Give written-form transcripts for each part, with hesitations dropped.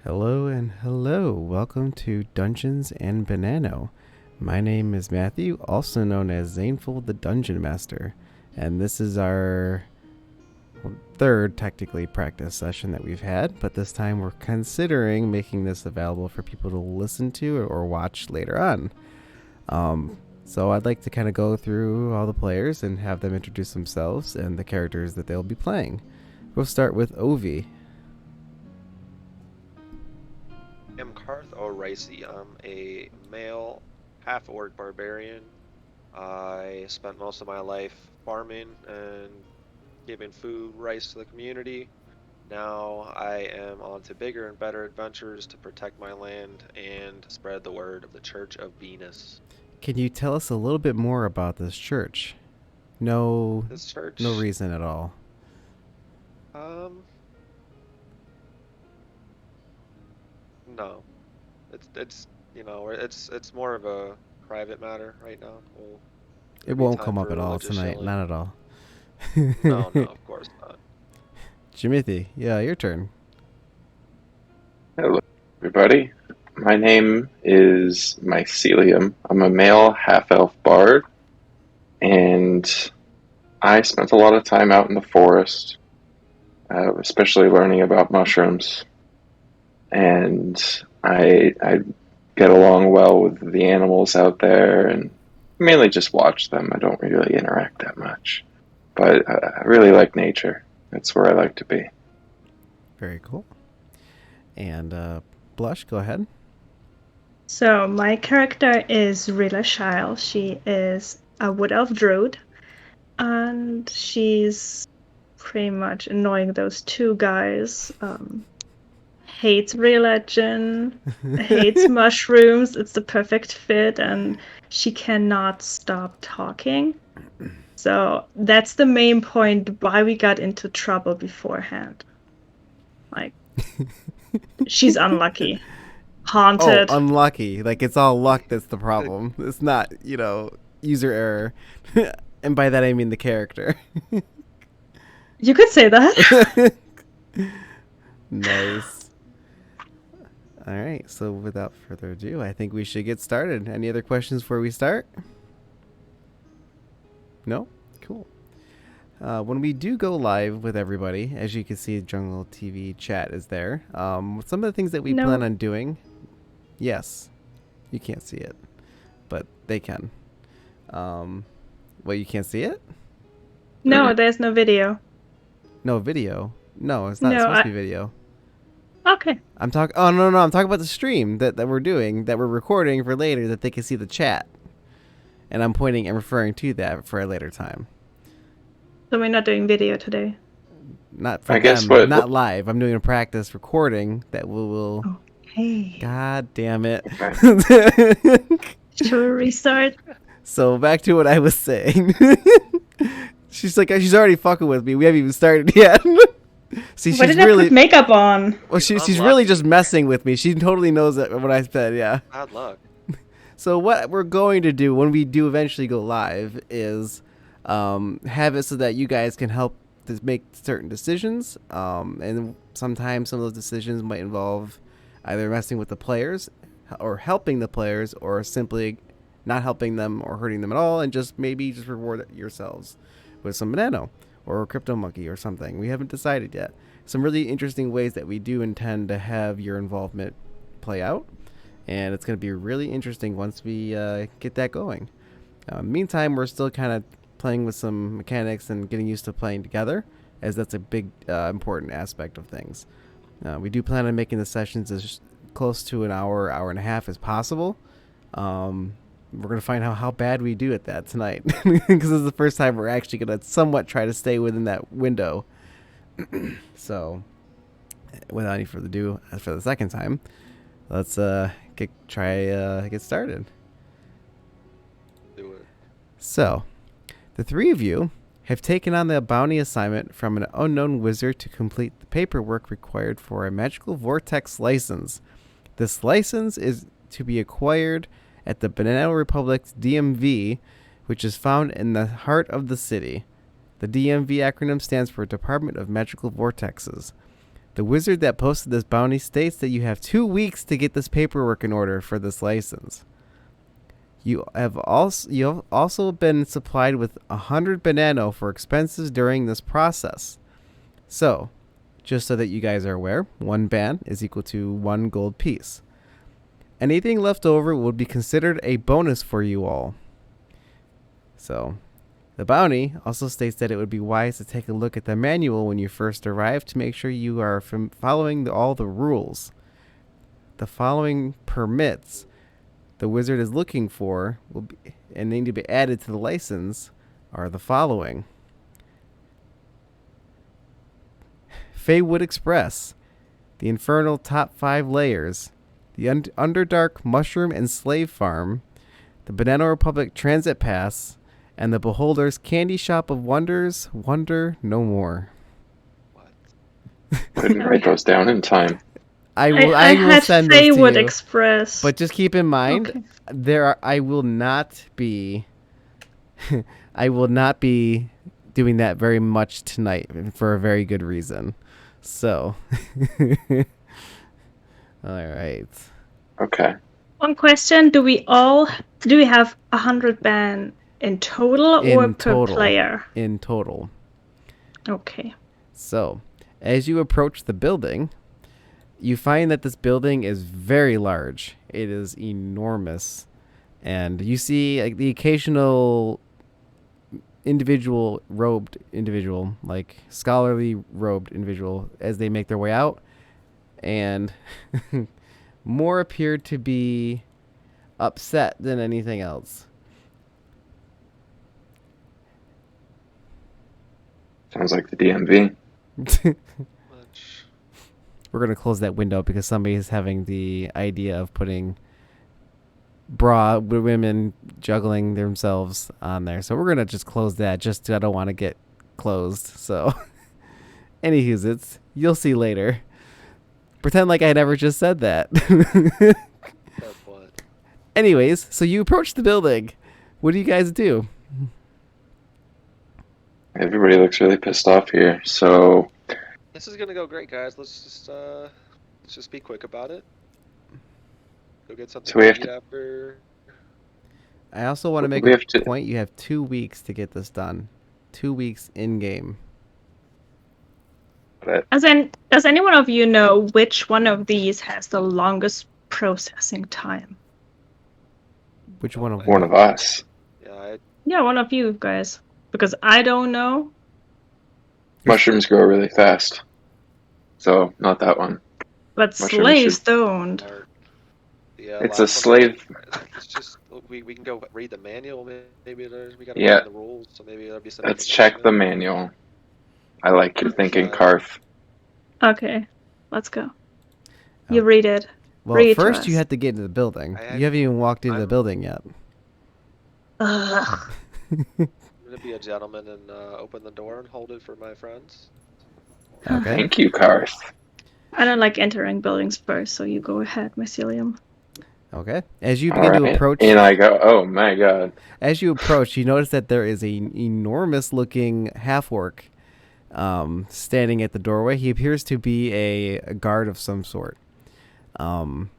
Hello and hello. Welcome to Dungeons and Banano. My name is Matthew, also known as Zaneful the Dungeon Master, and this is our third technically practice session that we've had, but this time we're considering making this available for people to listen to or watch later on. So I'd like to kind of go through all the players and have them introduce themselves and the characters that they'll be playing. We'll start with Ovi. I'm Karth O'Ricey. I'm a male half-orc barbarian. I spent most of my life farming and giving food, rice to the community. Now I am on to bigger and better adventures to protect my land and spread the word of the Church of Venus. Can you tell us a little bit more about this church? No reason at all. No. It's more of a private matter right now. It won't come up at all tonight. Shilling. Not at all. No, of course not. Jimothy, yeah, your turn. Hello, everybody. My name is Mycelium. I'm a male half-elf bard, and I spent a lot of time out in the forest, especially learning about mushrooms. And I get along well with the animals out there, and mainly just watch them. I don't really interact that much, but I really like nature. That's where I like to be. Very cool. And Blush, go ahead. So my character is Rilla Shile. She is a wood elf druid, and she's pretty much annoying those two guys. Hates religion, hates mushrooms. It's the perfect fit, and she cannot stop talking. So that's the main point why we got into trouble beforehand. Like, she's unlucky. Haunted. Oh, unlucky. Like, it's all luck that's the problem. It's not, user error. And by that I mean the character. You could say that. Nice. All right, so without further ado, I think we should get started. Any other questions before we start? No? Cool. When we do go live with everybody, as you can see, Jungle TV chat is there. Some of the things that we plan on doing. Yes, you can't see it, but they can. Well, you can't see it? No, there's no video. No video? No, it's not supposed to be video. Okay. I'm talking. Oh no, I'm talking about the stream that we're doing, that we're recording for later, that they can see the chat. And I'm pointing and referring to that for a later time. So we're not doing video today. Not for them, not live. I'm doing a practice recording that we will. Okay. God damn it. Should we restart? So back to what I was saying. She's already fucking with me. We haven't even started yet. See, Why did I put makeup on? Well, she's really just messing with me. She totally knows what I said. Yeah. Bad luck. So what we're going to do when we do eventually go live is have it so that you guys can help to make certain decisions. And sometimes some of those decisions might involve either messing with the players or helping the players, or simply not helping them or hurting them at all, and just reward yourselves with some banano or cryptomonKey or something. We haven't decided yet. Some really interesting ways that we do intend to have your involvement play out, and it's going to be really interesting once we get that going. Meantime, we're still kind of playing with some mechanics and getting used to playing together, as that's a big important aspect of things. We do plan on making the sessions as close to an hour and a half as possible. We're going to find out how bad we do at that tonight, because this is the first time we're actually going to somewhat try to stay within that window. So, without any further ado, for the second time, let's get started. Do it. So, the three of you have taken on the bounty assignment from an unknown wizard to complete the paperwork required for a magical vortex license. This license is to be acquired at the Banana Republic's DMV, which is found in the heart of the city. The DMV acronym stands for Department of Magical Vortexes. The wizard that posted this bounty states that you have 2 weeks to get this paperwork in order for this license. You have also been supplied with 100 banano for expenses during this process. So, just so that you guys are aware, 1 ban is equal to 1 gold piece. Anything left over would be considered a bonus for you all. So, the bounty also states that it would be wise to take a look at the manual when you first arrive to make sure you are following all the rules. The following permits the wizard is looking for will be, and need to be added to the license are the following. Feywood Express, the Infernal Top 5 Layers, the Underdark Mushroom and Slave Farm, the Banana Republic Transit Pass, and the Beholder's Candy Shop of Wonders, Wonder No More. Couldn't write those down in time. I will send those to Feywood you. Express. But just keep in mind, Okay. I will not be doing that very much tonight for a very good reason. So, all right. Okay. One question: do we have 100 ban in total or per player? In total. Okay. So, as you approach the building, you find that this building is very large. It is enormous. And you see the occasional like scholarly robed individual as they make their way out. And more appear to be upset than anything else. Sounds like the DMV. Much. We're going to close that window because somebody is having the idea of putting women juggling themselves on there. So we're going to just close that. I don't want to get closed. So, anywho's, you'll see later. Pretend like I never just said that. Anyways, so you approach the building. What do you guys do? Everybody looks really pissed off here. So This is gonna go great, guys. Let's just be quick about it. Go get something to eat after. I also want to make a point. You have 2 weeks to get this done. 2 weeks in game. Does any one of you know which one of these has the longest processing time? Which one of one of us? Yeah, one of you guys. Because I don't know. Mushrooms grow really fast. So, not that one. But slaves don't. It's a slave. It's just we can go read the manual. Maybe we gotta read the rules. So maybe there'll be some. Let's check the manual. I like your thinking, Karth. Okay, let's go. You read it. Well, read first you have to get into the building. You haven't even walked into the building yet. Ugh. I'm gonna be a gentleman and open the door and hold it for my friends. Okay. Thank you, Karth. I don't like entering buildings first, so you go ahead, Mycelium. Okay. As you begin to approach... And I go, oh my god. As you approach, you notice that there is an enormous-looking half-orc standing at the doorway. He appears to be a guard of some sort. And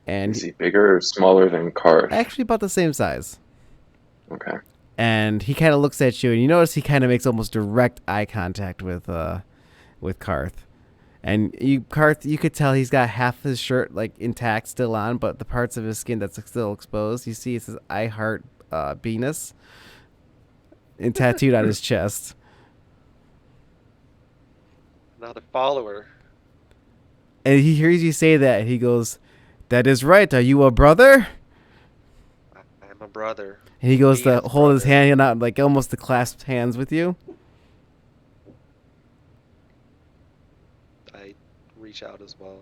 is he bigger or smaller than Karth? Actually about the same size. Okay. And he kind of looks at you, and you notice he kind of makes almost direct eye contact with Karth. And Karth, you could tell he's got half his shirt like intact still on, but the parts of his skin that's still exposed, you see it says "I heart Venus" and tattooed on his chest. Another follower. And he hears you say that, and he goes, "That is right. Are you a brother?" I'm a brother. And he goes to hold his hand out, like almost to clasp hands with you. I reach out as well.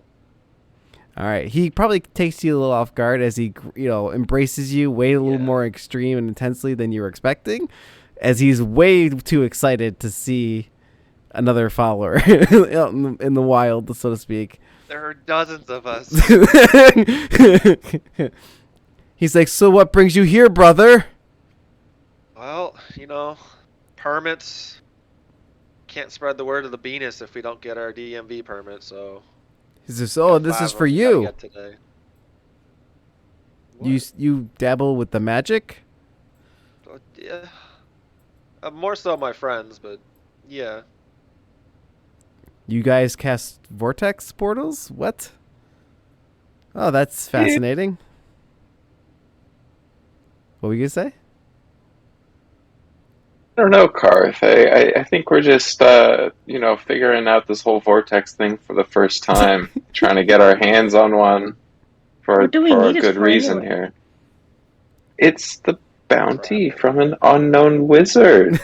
All right. He probably takes you a little off guard as he, embraces you way a little more extreme and intensely than you were expecting, as he's way too excited to see another follower out in the wild, so to speak. There are dozens of us. He's like, "So what brings you here, brother?" Well, permits. can't spread the word of the Venus if we don't get our DMV permit. So He says, got "Oh, this 5 is of for them we gotta you. get today. You What? you dabble with the magic." Yeah. More so my friends, but yeah. You guys cast vortex portals? What? Oh, that's Yeah. fascinating. What were you gonna say? I don't know, Karth. I think we're just figuring out this whole vortex thing for the first time, trying to get our hands on one What do we for a need it good for reason anyway? here. It's the bounty Travel. from an unknown wizard.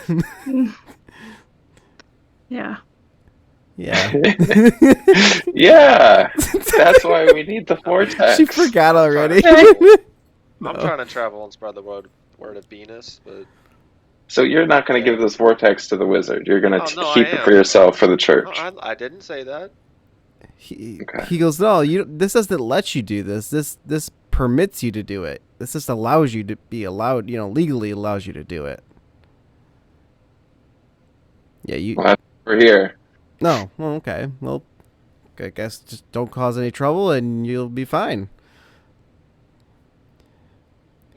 Yeah. Yeah. Yeah, that's why we need the She vortex. forgot I'm trying already. to travel. I'm No. trying to travel and spread the word of Venus, but So you're not going to give yeah. this vortex to the wizard. You're going Oh to no, I keep it for am. yourself for the No, church. I didn't say that. Okay. He goes, "No, you. This doesn't let you do this. This permits you to do it. This just allows you to be allowed. Legally allows you to do it." Yeah, you. Well, that's why we're here. No. Well, okay. Well, I guess just don't cause any trouble and you'll be fine.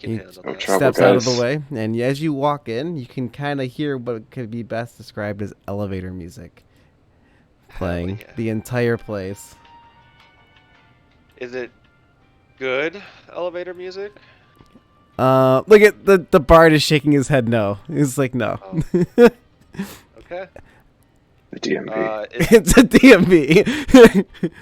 Can He handle No that. trouble, steps out of the guys. way, and as you walk in, you can kind of hear what could be best described as elevator music playing Hell yeah. the entire place. Is it good elevator music? Look at the bard is shaking his head. No, he's like no. Oh. Okay. The DMV. It's a DMV.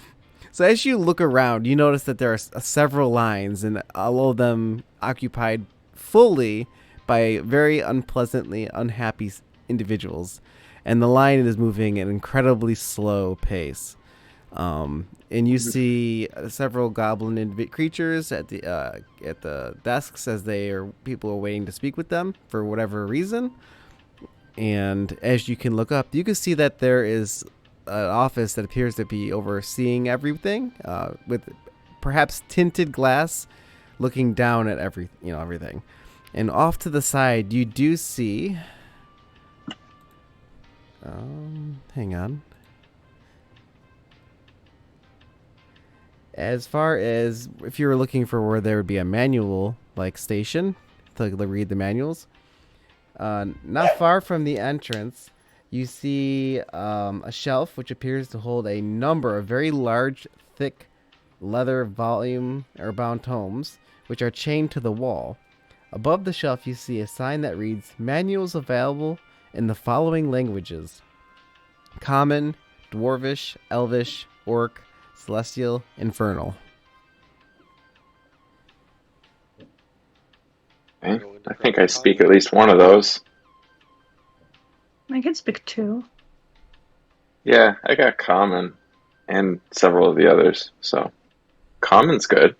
So as you look around, you notice that there are several lines, and all of them occupied fully by very unpleasantly unhappy individuals, and the line is moving at an incredibly slow pace. And you see several goblin creatures at the desks as people are waiting to speak with them for whatever reason. And as you can look up, you can see that there is an office that appears to be overseeing everything, with perhaps tinted glass, looking down at everything. And off to the side, you do see. Hang on. As far as if you were looking for where there would be a manual like station to read the manuals, not far from the entrance, you see a shelf which appears to hold a number of very large, thick, leather volume or bound tomes, which are chained to the wall. Above the shelf, you see a sign that reads "Manuals available in the following languages: Common, Dwarvish, Elvish, Orc, Celestial, Infernal." Okay. I think I speak at least one of those. I can speak too. Yeah, I got common and several of the others. So common's good.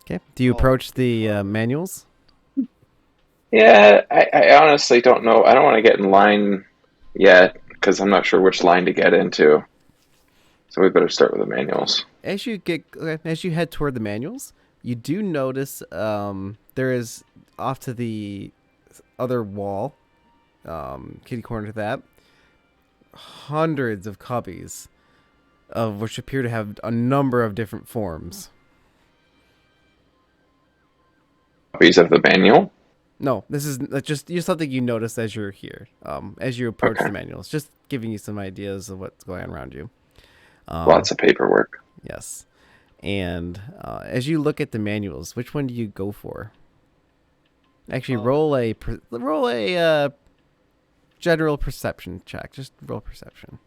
Okay. Do you approach the manuals? Yeah, I honestly don't know. I don't want to get in line yet because I'm not sure which line to get into. So we better start with the manuals. As you head toward the manuals, you do notice there is off to the other wall, kitty corner to that, hundreds of copies, of which appear to have a number of different forms. Copies of the manual. No, this is just something you notice as you're here, as you approach Okay. the manuals, just giving you some ideas of what's going on around you. Lots of paperwork. Yes. And as you look at the manuals, which one do you go for? Actually, roll a general perception check. Just roll perception.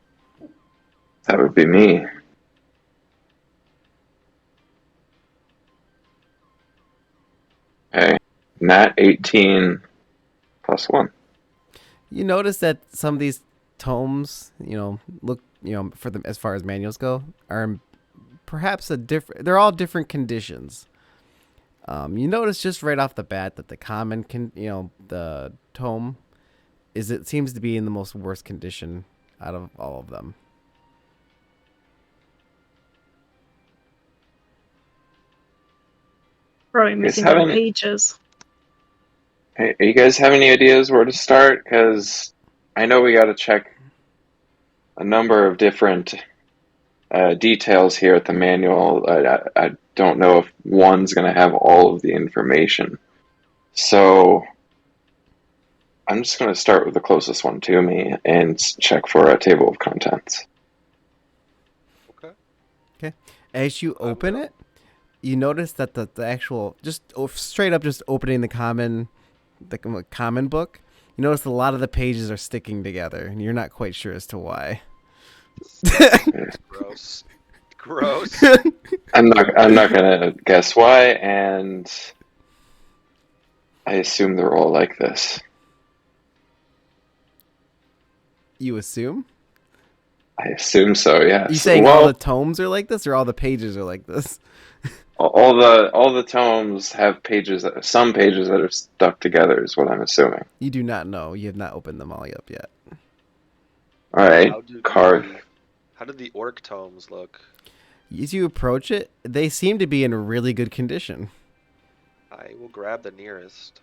That would be me. Okay. Nat 18 plus 1. You notice that some of these tomes, look, for them as far as manuals go, are perhaps they're all different conditions. You notice just right off the bat that the common the tome it seems to be in the most worst condition out of all of them. Probably missing some pages. Hey, you guys have any ideas where to start? Because I know we got to check a number of different details here at the manual. I don't know if one's going to have all of the information. So I'm just going to start with the closest one to me and check for a table of contents. Okay. As you open it, you notice that the actual, just straight up just opening the common book, you notice a lot of the pages are sticking together, and you're not quite sure as to why. Gross. Gross. I'm not gonna guess why, and I assume they're all like this. You assume? I assume so, yes. You saying all the tomes are like this, or all the pages are like this? all the tomes have some pages that are stuck together is what I'm assuming. You do not know. You have not opened them all up yet. All right, Karth. How did the orc tomes look? As you approach it, they seem to be in really good condition. I will grab the nearest.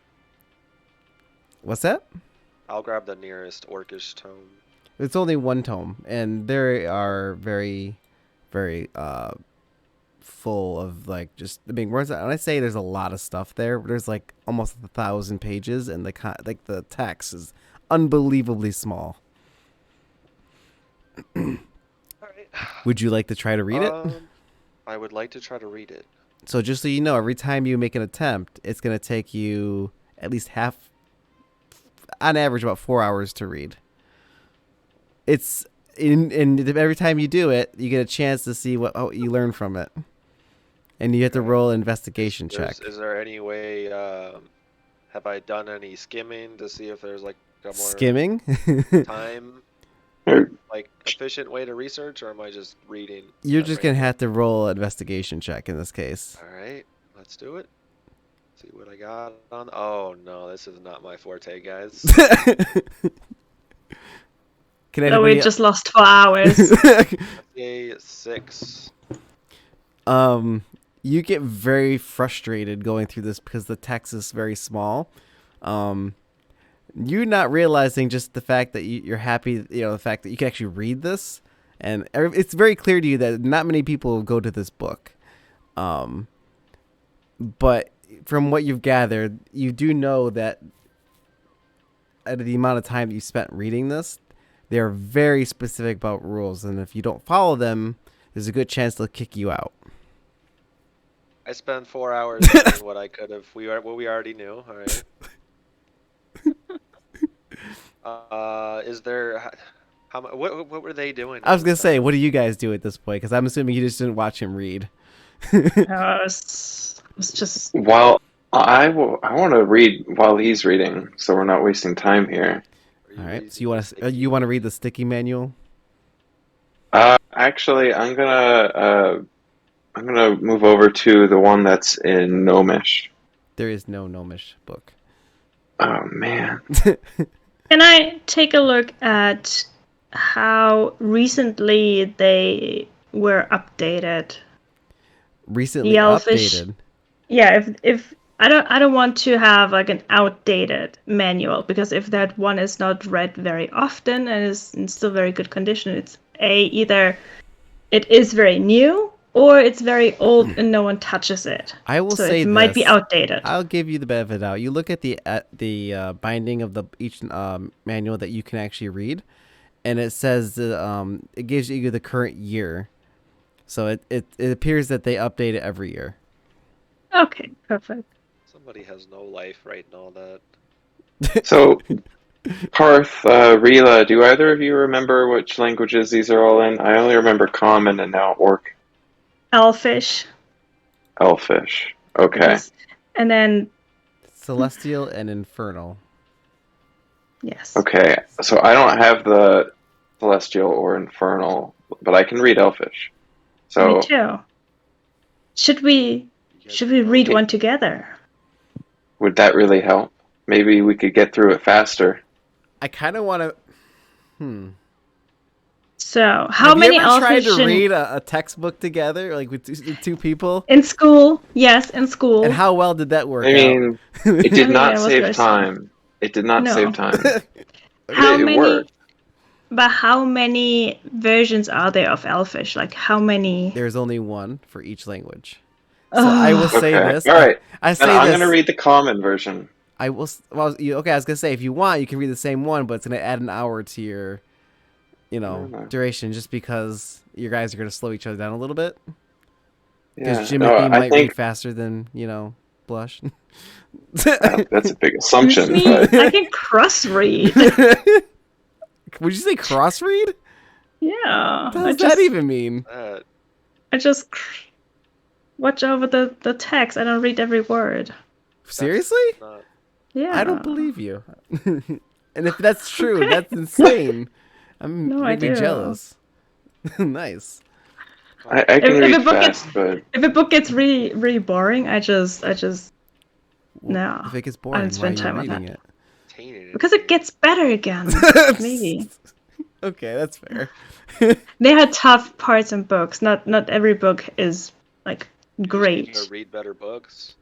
What's that? I'll grab the nearest orcish tome. It's only one tome, and they are very, very full of like just. I mean, when I say there's a lot of stuff there, there's like almost 1,000 pages, and the text is unbelievably small. All right. Would you like to try to read it? I would like to try to read it. So just so you know, every time you make an attempt, it's going to take you at least on average, about 4 hours to read. It's every time you do it, you get a chance to see what you learn from it, and you have to roll an investigation check. Is there any way? Have I done any skimming to see if there's like a more Skimming? time, like efficient way to research, or am I just reading? You're just gonna have to roll an investigation check in this case. All right, let's do it. See what I got on. Oh no, this is not my forte, guys. So we just lost 4 hours. A 6. You get very frustrated going through this because the text is very small. You're not realizing just the fact that you're happy, the fact that you can actually read this, and it's very clear to you that not many people go to this book. But from what you've gathered, you do know that out of the amount of time that you spent reading this, they're very specific about rules, and if you don't follow them, there's a good chance they'll kick you out. I spent 4 hours doing what I could have. What we already knew. All right. Is there? What were they doing? I was gonna say, what do you guys do at this point? Because I'm assuming you just didn't watch him read. It's just. Well, I want to read while he's reading, so we're not wasting time here. All right. So you want to read the sticky manual? Actually, I'm gonna move over to the one that's in Gnomish. There is no Gnomish book. Oh man. Can I take a look at how recently they were updated? Recently The Elfish. updated. Yeah, if I don't want to have like an outdated manual, because if that one is not read very often and is in still very good condition, it's either it is very new or it's very old and no one touches it. I will say it might be outdated. I'll give you the benefit of the doubt. You look at the binding of each manual that you can actually read, and it says it gives you the current year. So it appears that they update it every year. Okay, perfect. Somebody has no life writing all that. So, Karth, Rila, do either of you remember which languages these are all in? I only remember Common and now Orc. Elfish. Elfish. Okay. And then Celestial and Infernal. Yes. Okay, so I don't have the Celestial or Infernal, but I can read Elfish. So me too. Should we read one together? Would that really help? Maybe we could get through it faster. I kind of want to. So, how many Have you ever tried Elfish to read a textbook together, like with two people? in school? Yes, in school. And how well did that work? I mean, it did not it was save very time. It did not No. save time. How It many? worked. But how many versions are there of Elfish? Like how many? There's only one for each language. So I will say Okay. this. All right. I Then say I'm gonna this. read the common version. I will. Okay. I was gonna say if you want, you can read the same one, but it's gonna add an hour to your, No. duration, just because you guys are gonna slow each other down a little bit. Yeah. Because Jim No, McBee I might think read faster than Blush. that's a big Excuse assumption, me? but I can cross read. Would you say cross read? Yeah. What does that even mean? I just watch over the text. I don't read every word. Seriously? Yeah. I don't believe you. And if that's true, Okay. that's insane. No, I Make me do. jealous. Nice. I can If read a book fast, but If a book gets really boring, I just Well, no. if it gets I boring, don't why are spend you time on reading that. Tainted. Because it gets better again. Maybe. Okay, that's fair. There are tough parts in books. Not every book is like You great. read better books.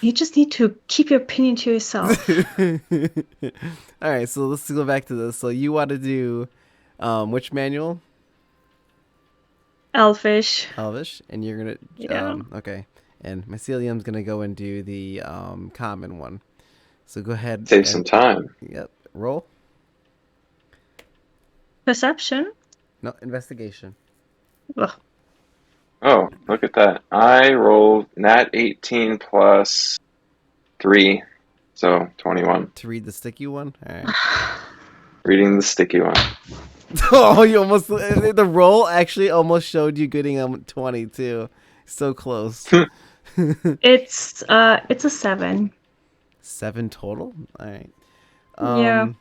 You just need to keep your opinion to yourself. All right, so let's go back to this. So you want to do which manual? Elfish. Elvish, and you're gonna Yeah. okay, and Mycelium's gonna go and do the common one. So go ahead. save some time. Yep. Roll. Perception. No, investigation. Ugh. Oh, look at that. I rolled nat 18 plus 3, so 21. To read the sticky one. All right. Reading the sticky one. Oh, you almost the roll actually almost showed you getting 22. So close. It's a 7. 7 total. All right. Yeah.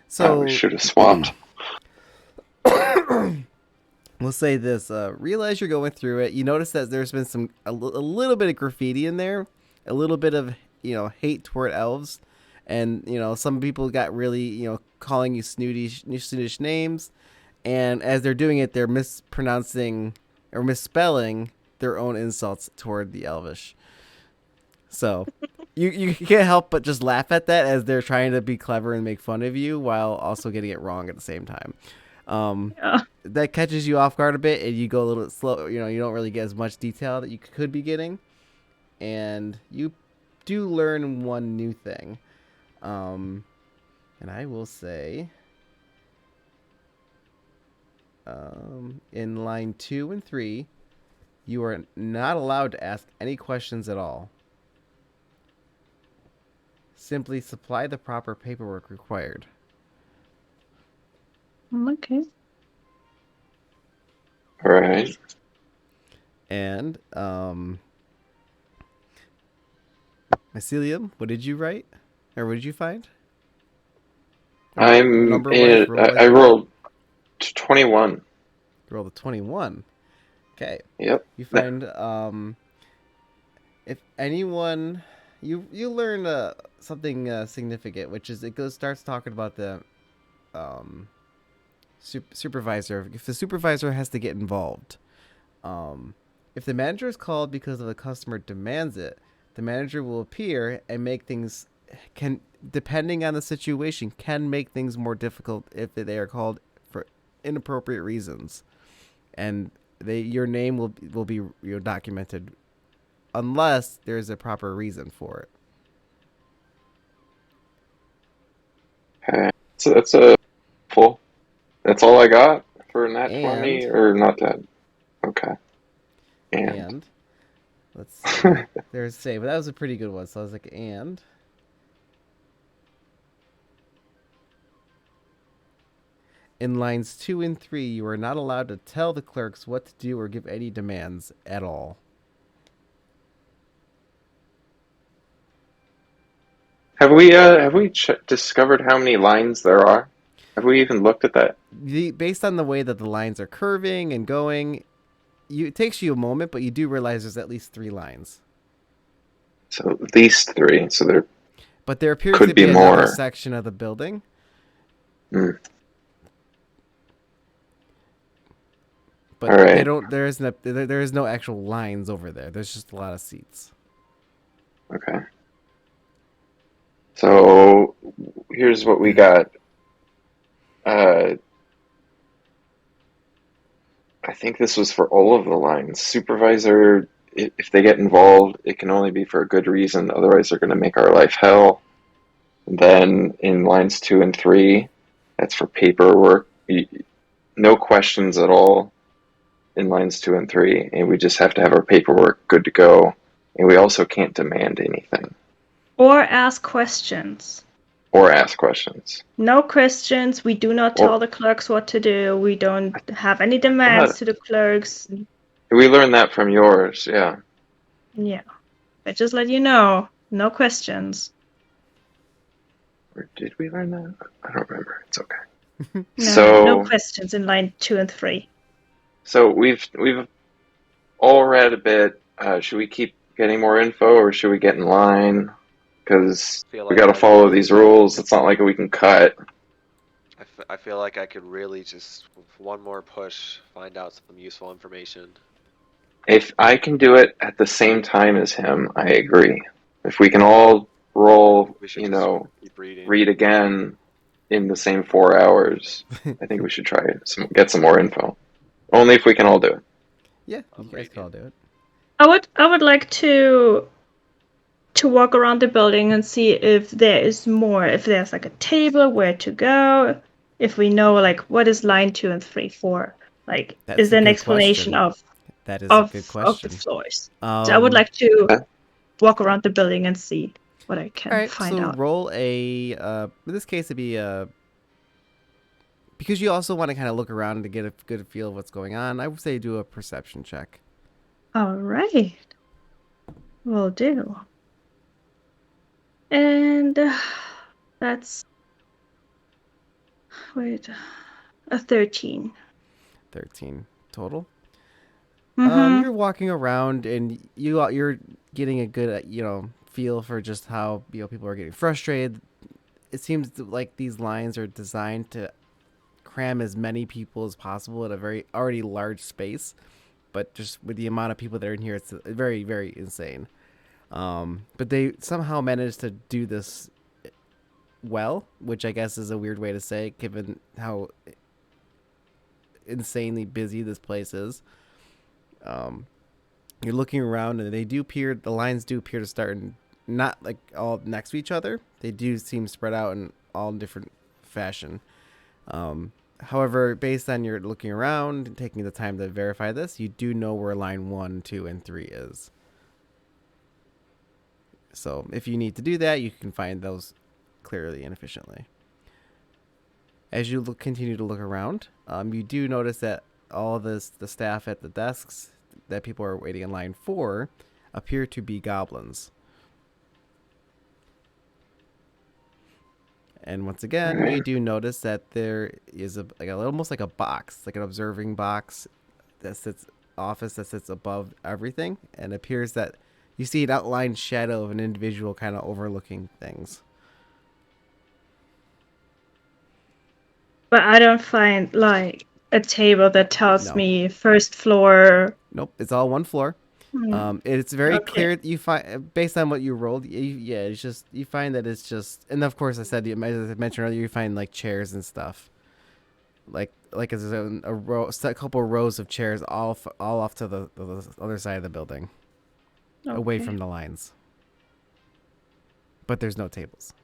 So we should have swapped. we'll say this. Realize you're going through it. You notice that there's been a little bit of graffiti in there, a little bit of hate toward elves, and some people got really calling you snootish names, and as they're doing it, they're mispronouncing or misspelling their own insults toward the elvish. So you can't help but just laugh at that as they're trying to be clever and make fun of you while also getting it wrong at the same time. Yeah. That catches you off guard a bit, and you go a little bit slow. You don't really get as much detail that you could be getting, and you do learn one new thing. And I will say, in line 2 and 3, you are not allowed to ask any questions at all. Simply supply the proper paperwork required. Okay. All right. And Mycelium, what did you write? Or what did you find? I rolled 21. You rolled a 21. Okay. Yep. You find if anyone you learn something significant, which is starts talking about the supervisor. If the supervisor has to get involved, if the manager is called because of the customer demands it, the manager will appear and make things depending on the situation, can make things more difficult if they are called for inappropriate reasons, and your name will be documented unless there's a proper reason for it. Okay. So that's a full. That's all I got for nat 20, or not that. Okay. And let's see. There's save, but that was a pretty good one. So I was like, and in lines 2 and 3, you are not allowed to tell the clerks what to do or give any demands at all. Have we discovered how many lines there are? Have we even looked at that? Based on the way that the lines are curving and going, it takes you a moment, but you do realize there's at least 3 lines. So at least 3. So there. But there appears Could to be be another more. section of the building. Mm. But All right. there is no actual lines over there. There's just a lot of seats. Okay. So here's what we got. I think this was for all of the lines. Supervisor, if they get involved, it can only be for a good reason. Otherwise, they're going to make our life hell. And then in lines 2 and 3, that's for paperwork. No questions at all in lines 2 and 3, and we just have to have our paperwork good to go. And we also can't demand anything Or ask questions. or ask questions. No questions. We do not tell the clerks what to do. We don't have any demands to the clerks. We learned that from yours, yeah. Yeah. But just let you know, no questions. Or did we learn that? I don't remember. It's okay. No questions in line 2 and 3. So we've all read a bit. Should we keep getting more info, or should we get in line? Because we got to follow these rules. It's not like we can cut. I feel like I could really just, with one more push, find out some useful information. If I can do it at the same time as him, I agree. If we can all roll, keep reading. read again in the same 4 hours, I think we should try it. Get some more info. Only if we can all do it. Yeah, you guys can all do it. I would like to walk around the building and see if there is more. If there's like a table where to go. If we know like what is line 2 and 3 for. Like, That's is there a an good explanation question. That is of a good question. the floors? So I would like to walk around the building and see what I can find out. Roll a. In this case, it'd be because you also want to kind of look around to get a good feel of what's going on. I would say do a perception check. All right, will do. And that's a 13. 13 total. Mm-hmm. You're walking around and you're getting a good feel for just how people are getting frustrated. It seems like these lines are designed to cram as many people as possible in a very already large space, but just with the amount of people that are in here, it's very, very insane. But they somehow managed to do this well, which I guess is a weird way to say, given how insanely busy this place is. You're looking around, and the lines do appear to start not like all next to each other. They do seem spread out in all different fashion. However, based on your looking around and taking the time to verify this, you do know where line 1, 2, and 3 is. So if you need to do that, you can find those clearly and efficiently. As you continue to look around, you do notice that all the staff at the desks that people are waiting in line for appear to be goblins. And once again, you do notice that there is almost like a box, like an observing box that sits above everything, and it appears that you see an outlined shadow of an individual kind of overlooking things. But I don't find like a table that tells me first floor. Nope, it's all one floor. It's very clear. You find based on what you rolled. It's just you find that it's just, and of course, as I mentioned earlier, you find like chairs and stuff, like there's a couple rows of chairs all off to the other side of the building, away from the lines. But there's no tables.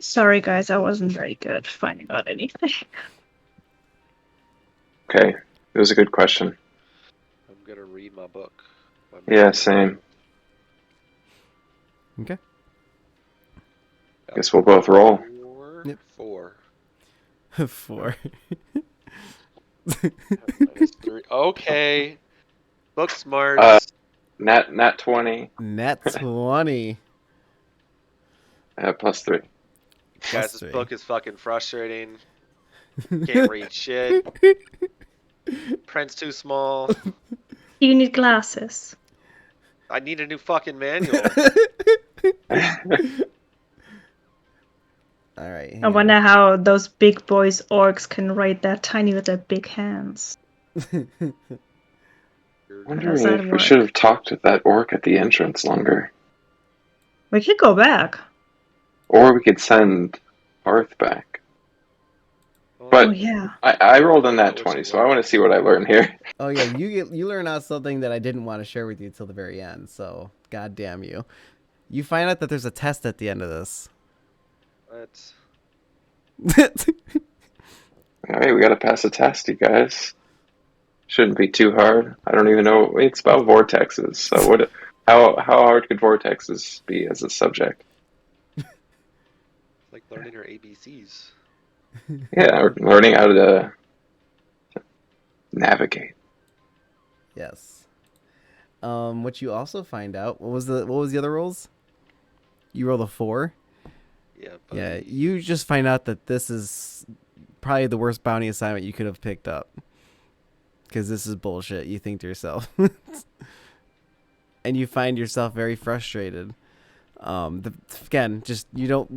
Sorry, guys, I wasn't very good finding out anything. Okay, it was a good question. I'm gonna read my book. Yeah, same. Okay. Guess we'll both roll. 4. 4. -3. Okay. Book smarts. Nat 20. Nat 20. +3. Guys, this book is fucking frustrating. Can't read shit. Print's too small. You need glasses. I need a new fucking manual. All right. I wonder how those big boys orcs can write that tiny with their big hands. Wondering if we should have talked to that orc at the entrance longer. We could go back. Or we could send Parth back. But Oh yeah. I rolled in What that was 20, you so I want to see what I learn here. Oh yeah, you learn out something that I didn't want to share with you till the very end. So god damn you. You find out that there's a test at the end of this. What? All right, we got to pass a test, you guys. Shouldn't be too hard. I don't even know. It's about vortexes. So what? How hard could vortexes be as a subject? It's like learning your ABCs. Yeah, we're learning how to navigate. Yes. What you also find out, what was the other rolls? You rolled a 4. Yeah, Yeah, buddy. you just find out that this is probably the worst bounty assignment you could have picked up. Because this is bullshit, you think to yourself. And you find yourself very frustrated. Again, just you don't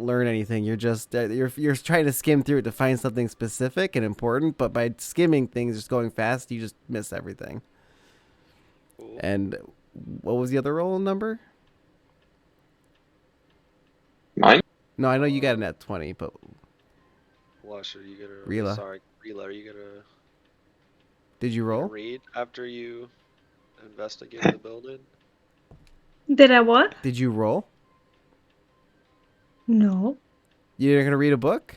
learn anything. You're just you're trying to skim through it to find something specific and important, but by skimming things, just going fast, you just miss everything. Cool. And what was the other roll number? Mine? No, I know you got a net 20, but Wash, are you gonna? Rila. Sorry, Rila, are you gonna? did you Gonna roll? read after you investigate the building? Did I what? Did you roll? No. You're gonna read a book?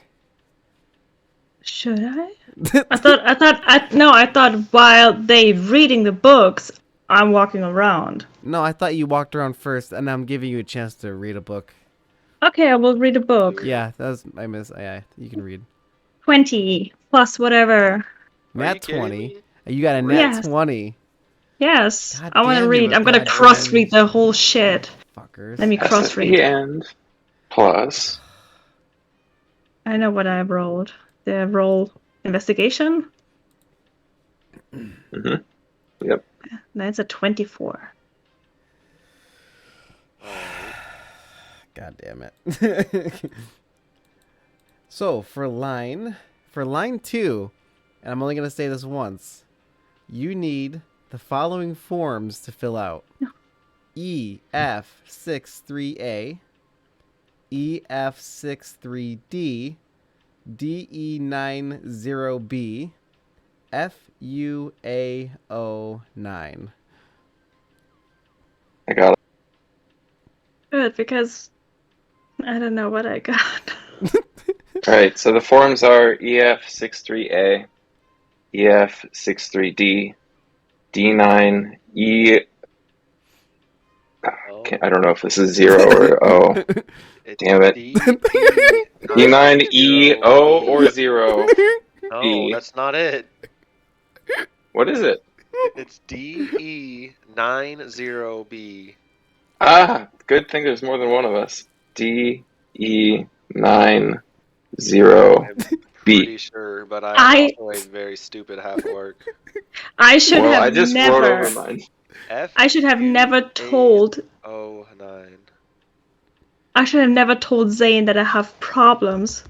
Should I? I thought while they reading the books, I'm walking around. No, I thought you walked around first, and I'm giving you a chance to read a book. Okay, I will read a book. Yeah, that was I miss. Yeah, you can read. 20 plus whatever. Are Nat you kidding 20. me? You got a nat Yes. 20. Yes, God I want to damn, read. you're a I'm gonna goddamn cross read the whole shit. Fuckers. Let me That's cross at read. the end. Plus. I know what I rolled. Did I roll investigation? Mm-hmm. Yep. That's a 24. Alright. God damn it. So for line 2, and I'm only gonna say this once, you need the following forms to fill out: EF63A, EF63D, DE90B, FUAO9. I got it. Good, because I don't know what I got. All right, so the forms are EF63A, EF63D, D9E. Oh, I don't know if this is 0 or O. it's Damn it. D9EO or 0. No, B. that's not it. What is it? It's DE90B. Ah, good thing there's more than one of us. DE90B. I'm pretty sure, but I am also a very stupid half-orc. I should Well, have I just never. wrote over mine. I should have never told. FUAO9. I should have never told Zane that I have problems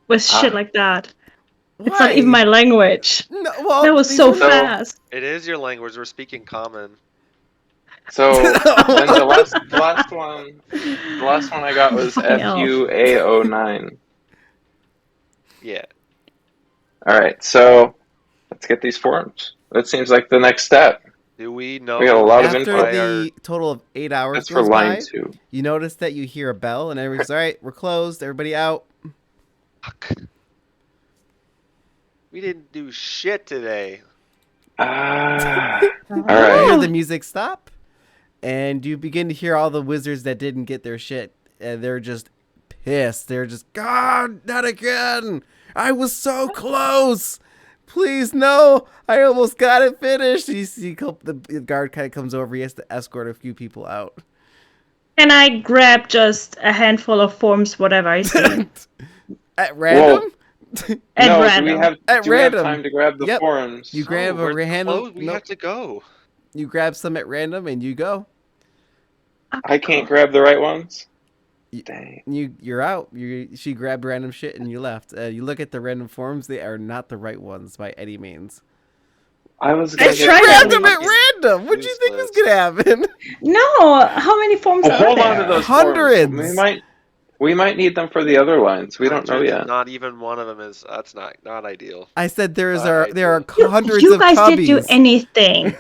with shit like that. It's not even my language. No, well, That was these so are- fast. It is your language. We're speaking common. So then the last one I got was Fucking elf. FUAO9. Yeah. All right, so let's get these forms. That seems like the next step. Do we know? We got a lot of After info. the total of 8 hours That's for goes line by, 2. you notice that you hear a bell, and everybody's all right. We're closed. Everybody out. Fuck. We didn't do shit today. Ah, all You right. hear the music stop, and you begin to hear all the wizards that didn't get their shit, and they're just pissed. They're just, God, not again! I was so close! Please, no! I almost got it finished! The guard kind of comes over. He has to escort a few people out. And I grab just a handful of forms, whatever I see. At random? At No, random. do we have random. time to grab the Yep. forms? You grab we're a random. closed. We Nope. have to go. You grab some at random, and you go. I can't grab the right ones? Dang. You're out. She grabbed random shit and you left. You look at the random forms; they are not the right ones by any means. I was I gonna tried get Grabbed them them at random. What do you think was gonna happen? No, how many forms Well, are hold there? on to those Hundreds. forms. We might need them for the other lines. We don't know Hundreds, yet. Not even one of them is. That's not ideal. I said there Not are ideal. hundreds You of guys didn't do cubbies. anything.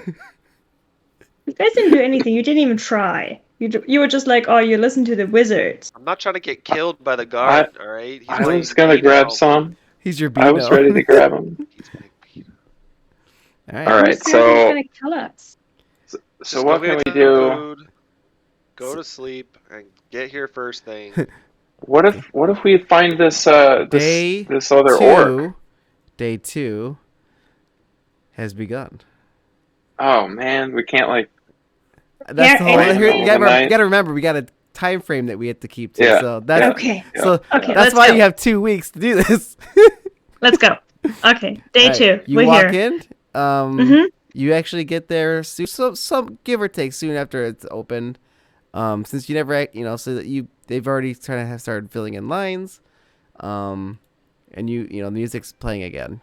You guys didn't do anything. You didn't even try. You were just like, oh, you listen to the wizards. I'm not trying to get killed by the guard. All right. He's I my was gonna grab Beano. some. He's your I was Beano. ready to grab them. He's my Beano. All right. All right, Who said he was so gonna kill us? so Just what go can get we some do? Food, go to sleep and get here first thing. What if we find this Day this other orc? Day 2 has begun. Oh man, we can't like. That's the whole. Yeah, Here, you anything. gotta remember, we got a time frame that we have to keep to. Yeah. So that's Okay. so Okay, that's let's why go. you have 2 weeks to do this. Let's go. Okay, day All right, 2. You We're walk here. in. Mhm. You actually get there some give or take soon after it's opened. Since you never, so that they've already kind of have started filling in lines. And the music's playing again.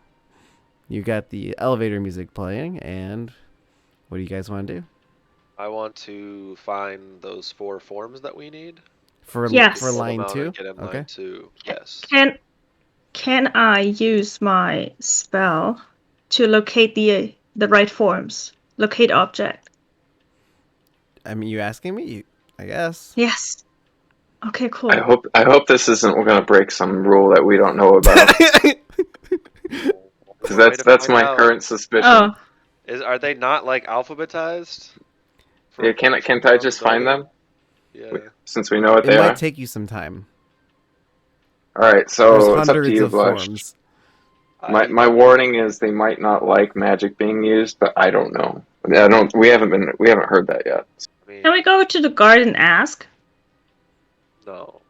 You got the elevator music playing, and what do you guys want to do I want to find those 4 forms that we need. for Yes. for Pull them line out 2? and get in Okay. line 2. Yes. Can I use my spell to locate the right forms? Locate object. I mean, you asking me? I guess. Yes. Okay, cool. I hope this isn't gonna break some rule that we don't know about. Because that's my current suspicion. Oh, Are they not like alphabetized? Yeah, can't I just find them? Yeah. Since we know what It they might are. take you some time. All right, There's so it's up to hundreds you, of Blush. forms. My warning is they might not like magic being used, but I don't know. We haven't heard that yet. I mean, can we go to the guard and ask? no.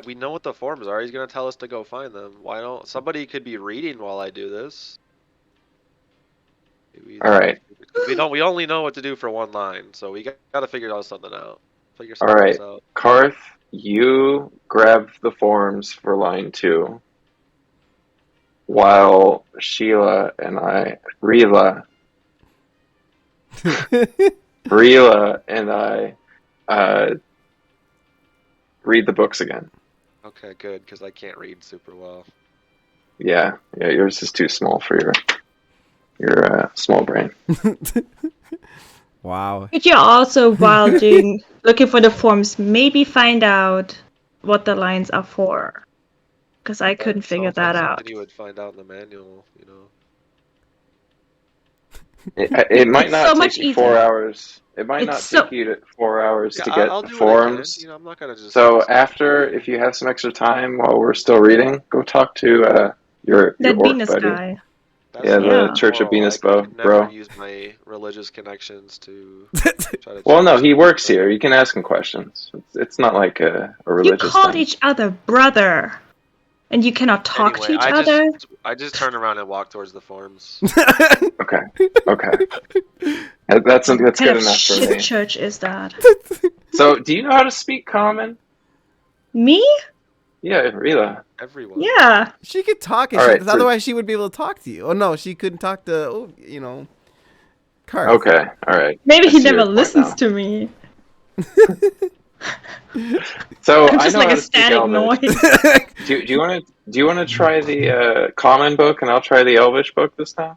We know what the forms are. He's gonna tell us to go find them. Why don't somebody could be reading while I do this? All right. We only know what to do for one line, so we gotta figure something out. Figure All something right, else out. Karth, you grab the forms for line 2, while Rila and I read the books again. Okay, good, because I can't read super well. Yeah, yours is too small for your small brain. Wow. Could you also, while looking for the forms, maybe find out what the lines are for? Because I couldn't figure Sounds like that out. something you would find out in the manual, you know. It might It's not so take much you 4 easier. hours. It might It's not so- take you 4 hours Yeah, to get I'll the do what I can. forms. You know, I'm not gonna just. So after, if you have some extra time while we're still reading, go talk to your That orc Venus buddy. guy. That's Yeah, the Yeah. Church of immoral. Venus I could never bro. use my religious connections to try to. Well, no, change he things, works but- here. You can ask him questions. It's not like a You religious called thing. each other brother, and you cannot talk Anyway, to each other? I just turn around and walk towards the forms. Okay. That's What good kind of enough for shit me. church is that? So, do you know how to speak common? Me? Yeah, Rila. Everyone. Yeah. She could talk, and All right, so- otherwise she would be able to talk to you. Oh no, she couldn't talk to Karth. Okay, all right. Maybe I he see your never point listens now. to me. So I'm I just know like how a to speak static Elvish. noise. Do you want to try the common book, and I'll try the Elvish book this time?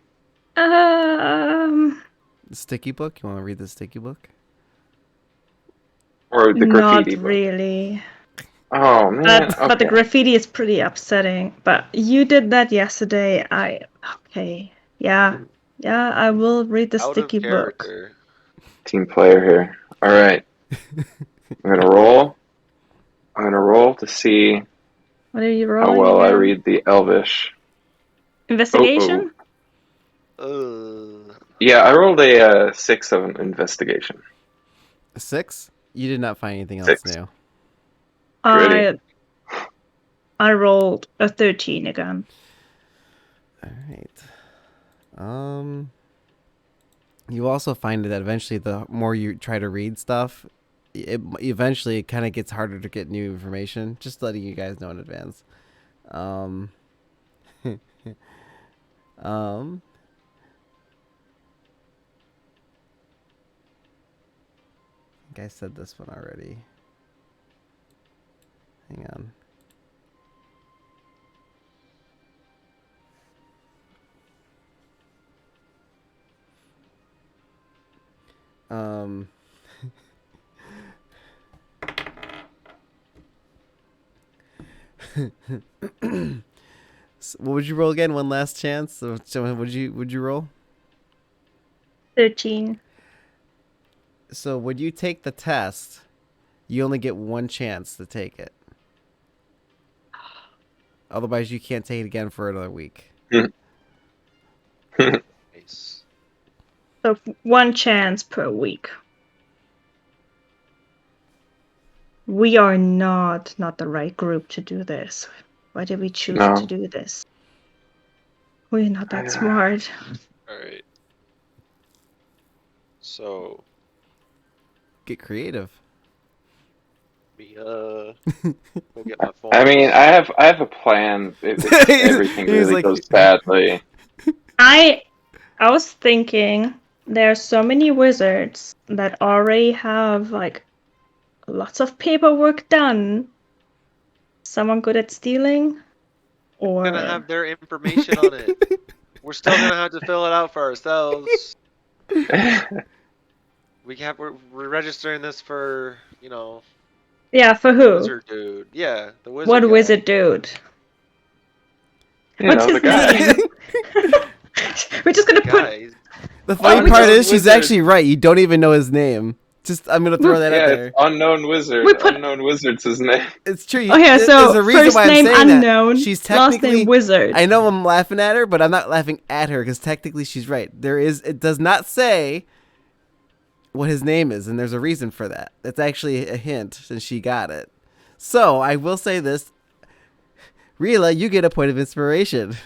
Um, The sticky book. You want to read the sticky book? Or the not graffiti book? really. Oh man. But the Okay. graffiti is pretty upsetting. But you did that yesterday. Okay. Yeah. Yeah, I will read the Out sticky of book. character. Team player here. All right. I'm gonna roll. I'm gonna roll to see What are you how rolling well I again? read the Elvish. Investigation? Yeah, I rolled a 6 of investigation. 6. You did not find anything else 6. new. Gritty. I rolled a 13 again. All right. You also find that eventually, the more you try to read stuff, it eventually kind of gets harder to get new information. Just letting you guys know in advance. I think I said this one already. Hang on. So what would you roll again? One last chance. So would you roll? 13. So when you take the test, you only get one chance to take it. Otherwise, you can't take it again for another week. Nice. So one chance per week. We are not the right group to do this. Why did we choose No. to do this? We're not that smart. All right. So Get creative. we go get my phone. I mean, I have a plan if everything He's really like- goes badly. I was thinking there are so many wizards that already have like lots of paperwork done. Someone good at stealing? Or We're gonna have their information on it. We're still gonna have to fill it out for ourselves. We're registering this for, you know, yeah, for who? wizard dude. Yeah, the wizard. What guy. wizard dude? You What's know, his the guy. name? We're just gonna put. Guys. The funny we part just- is she's wizard. actually right. You don't even know his name. Just I'm gonna throw that out Yeah, there. it's unknown wizard. We put- Unknown wizard's his name. It's true. Oh yeah, There's so a reason first why I'm name saying unknown, that. She's last technically. name wizard. I know I'm laughing at her, but I'm not laughing at her because technically she's right. It does not say what his name is, and there's a reason for that. That's actually a hint, and she got it. So I will say this, Rila, you get a point of inspiration.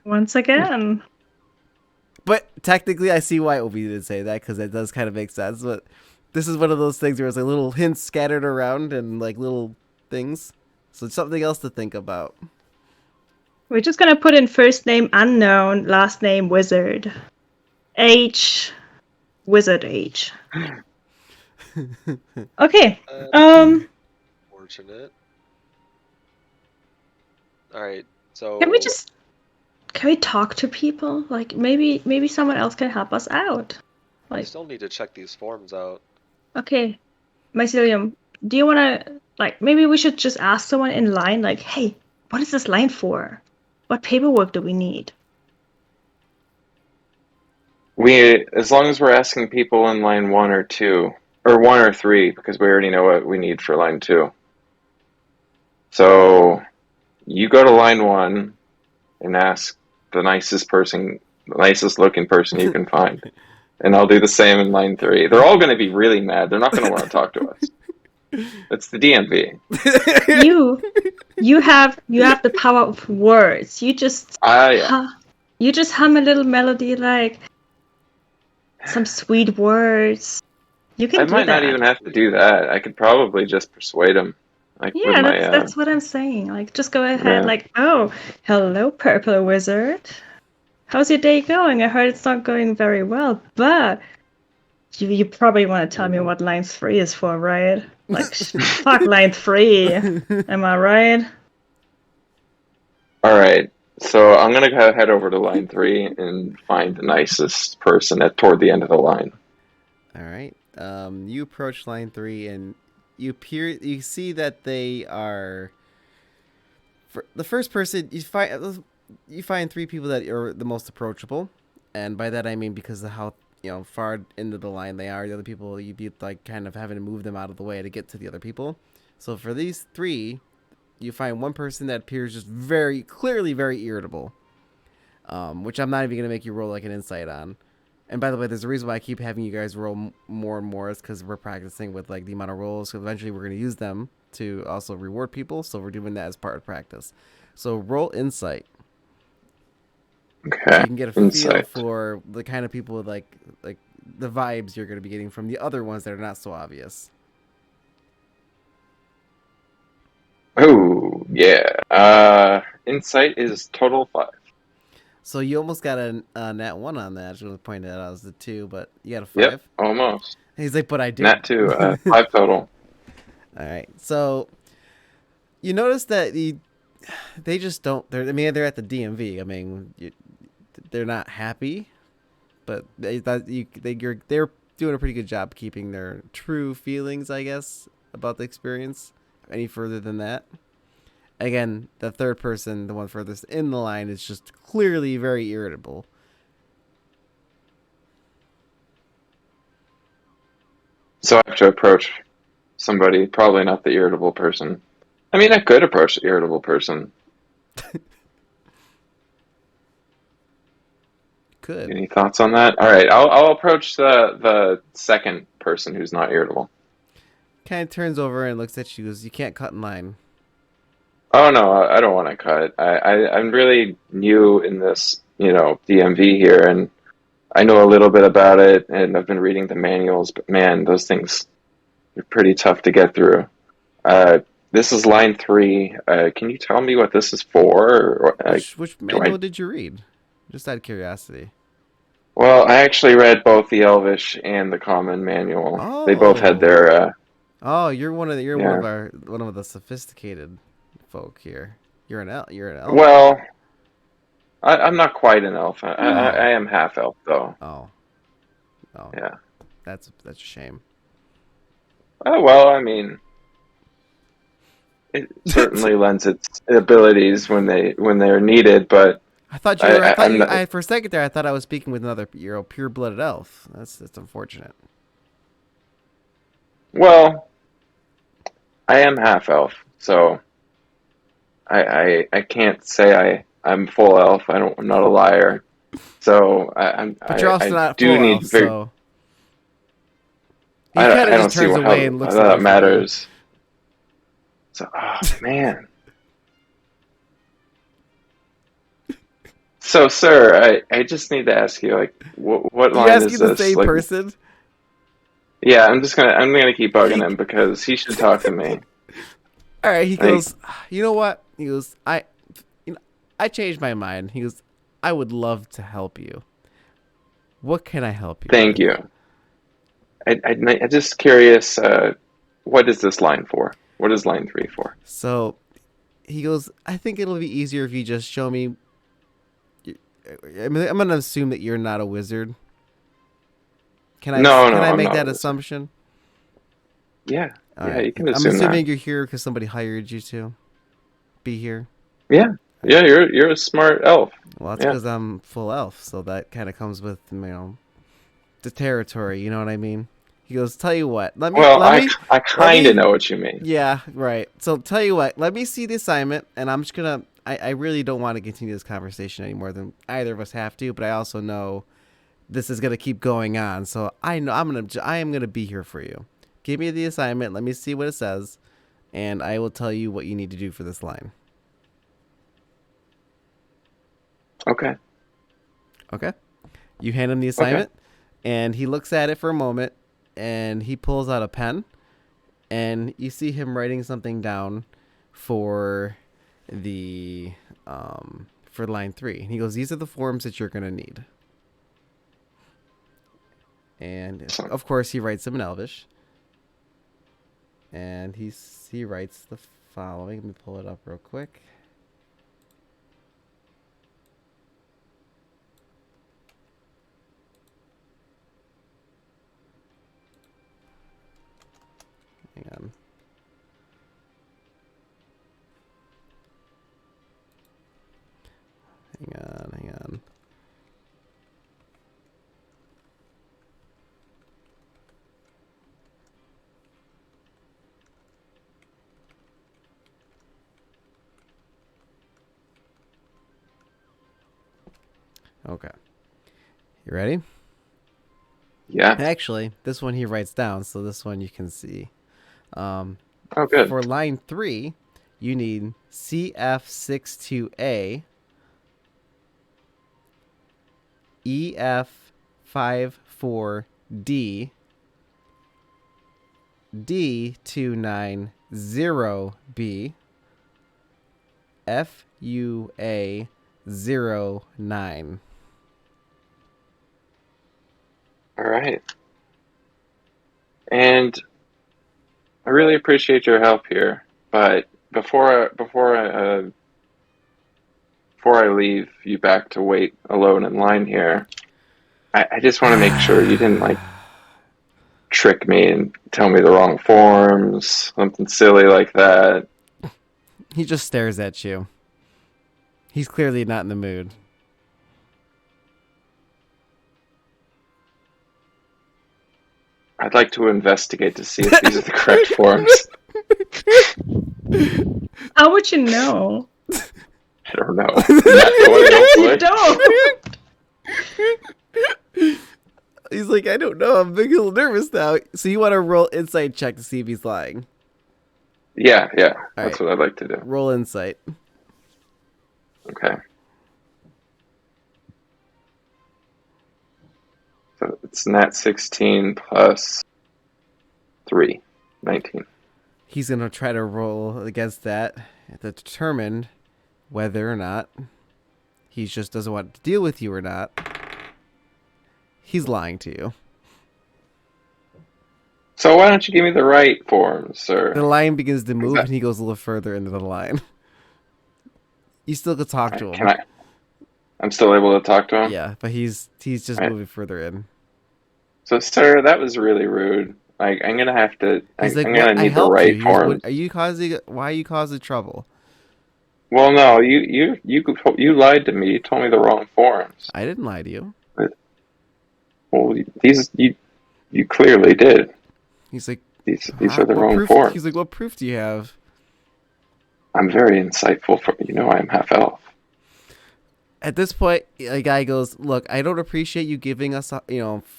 Once again. But technically, I see why Obi did say that because it does kind of make sense. But this is one of those things where it's like little hints scattered around and like little things. So it's something else to think about. We're just gonna put in first name unknown, last name wizard. Age wizard age. Okay. Fortunate. All right. So Can we talk to people? Like maybe someone else can help us out. I Like still need to check these forms out. okay, Mycelium, do you wanna like maybe we should just ask someone in line like, hey, what is this line for? What paperwork do we need? As long as we're asking people in line 1 or 2, or 1 or 3, because we already know what we need for line 2. So you go to line 1 and ask the nicest looking person you can find. And I'll do the same in line 3. They're all going to be really mad. They're not going to want to talk to us. It's the DMV. You have the power of words. You just you just hum a little melody like some sweet words. You can I do might that. not even have to do that. I could probably just persuade them. Like Yeah, with my, that's what I'm saying. Like, just go ahead. Yeah. Like, oh, hello, purple wizard. How's your day going? I heard it's not going very well, but you probably want to tell me what line 3 is for, right? Like, fuck line 3. Am I right? All right. So I'm gonna go head over to line 3 and find the nicest person toward the end of the line. All right. You approach line 3 and you see that they are. For the first person, you find 3 people that are the most approachable, and by that I mean because of how far into the line they are. The other people you'd be like kind of having to move them out of the way to get to the other people. So for these 3, you find one person that appears just very clearly very irritable, which I'm not even gonna make you roll like an insight on. And by the way, there's a reason why I keep having you guys roll more and more is because we're practicing with like the amount of rolls. So eventually we're going to use them to also reward people. So we're doing that as part of practice. So roll insight. Okay. So you can get a Insight. feel for the kind of people like the vibes you're going to be getting from the other ones that are not so obvious. Oh yeah. Insight is total 5. So you almost got a nat 1 on that. I just want to point that out as the 2, but you got a 5. Yep, almost. He's like, but I did. Nat 2, 5 total. All right. So You notice that they just don't. They're at the DMV. I mean, they're not happy, but they're doing a pretty good job keeping their true feelings, I guess, about the experience. Any further than that, again, the third person, the one furthest in the line, is just clearly very irritable. So I have to approach somebody, probably not the irritable person. I mean, I could approach the irritable person. Good. Any thoughts on that? All right, I'll approach the second person who's not irritable. Kind of turns over and looks at you. Goes, "You can't cut in line." Oh no, I don't want to cut. I'm really new in this, DMV here, and I know a little bit about it, and I've been reading the manuals. But man, those things are pretty tough to get through. This is line 3. Can you tell me what this is for? Or, Which do manual I? did you read? Just out of curiosity. Well, I actually read both the Elvish and the Common manual. They both had Oh. their, Oh, you're one of yeah. one of the sophisticated folk here. You're an elf. Well, I'm not quite an elf. I am half elf though. Oh. Oh. Yeah. That's a shame. Oh well, I mean, it certainly lends its abilities when they're needed, but I'm not. For a second there I thought I was speaking with another pure-blooded elf. That's unfortunate. Well, I am half elf, so I can't say I'm full elf. I'm not a liar. So But you're also I not do full need elf, very. so he kind of I don't just see turns away and how looks away that from matters. So, oh man. So, sir, I just need to ask you, like, what you. You line asking is the this? same Like, person? yeah, I'm gonna keep bugging He, him because he should talk to me. all right. He Like, goes. You know what? He goes. I changed my mind. He goes. I would love to help you. What can I help you thank with? you. I'm just curious. What is this line for? What is line 3 for? So he goes. I think it'll be easier if you just show me. I'm gonna assume that you're not a wizard. No, Can I I'm make not a that wizard. assumption? Yeah, All yeah, right. you can I'm assume that. assuming you're here because somebody hired you to be here. Yeah, yeah, you're a smart elf. Well, that's Yeah. because I'm full elf, so that kind of comes with the territory. You know what I mean? He goes, "Tell you what, Well, I kind of know what you mean. yeah, right. So tell you what, let me see the assignment, and I'm just gonna. I really don't want to continue this conversation any more than either of us have to, but I also know this is gonna keep going on. So I know I am gonna be here for you. Give me the assignment. Let me see what it says, and I will tell you what you need to do for this line. Okay. Okay? You hand him the Okay. assignment, and he looks at it for a moment, and he pulls out a pen, and you see him writing something down for the for line 3. And he goes, "These are the forms that you're gonna need." And So, of course, he writes them in Elvish, and he writes the following. Let me pull it up real quick. Hang on. Hang on. Okay. You ready? yeah. Actually, this one he writes down, so this one you can see. Oh, good. For line 3, you need CF62A, EF54D, D290B, FUA09. All right. And I really appreciate your help here, but before I leave you back to wait alone in line here, I just want to make sure you didn't like trick me and tell me the wrong forms, something silly like that. He just stares at you. He's clearly not in the mood. I'd like to investigate to see if these are the correct forms. How would you know? I don't know. Not 20, You don't. He's like, I don't know. I'm being a little nervous now. So you want to roll insight check to see if he's lying. Yeah. That's right. what I'd like to do. Roll insight. Okay. So it's nat 16 plus 3, 19. He's going to try to roll against that to determine whether or not he just doesn't want to deal with you or not. He's lying to you. So why don't you give me the right forms, sir? The line begins to move and he goes a little further into the line. You still could talk to him. I'm still able to talk to him? Yeah, but he's just moving further in. So, sir, that was really rude. Like, I'm gonna have to. I'm gonna need the helped right you. forms. Why are you causing trouble? Well, no, you lied to me. You told me the wrong forms. I didn't lie to you. Well, you clearly did. He's like, these are the wrong proof? forms. He's like, what proof do you have? I'm very insightful. I'm half elf. At this point, a guy goes, look, I don't appreciate you giving us,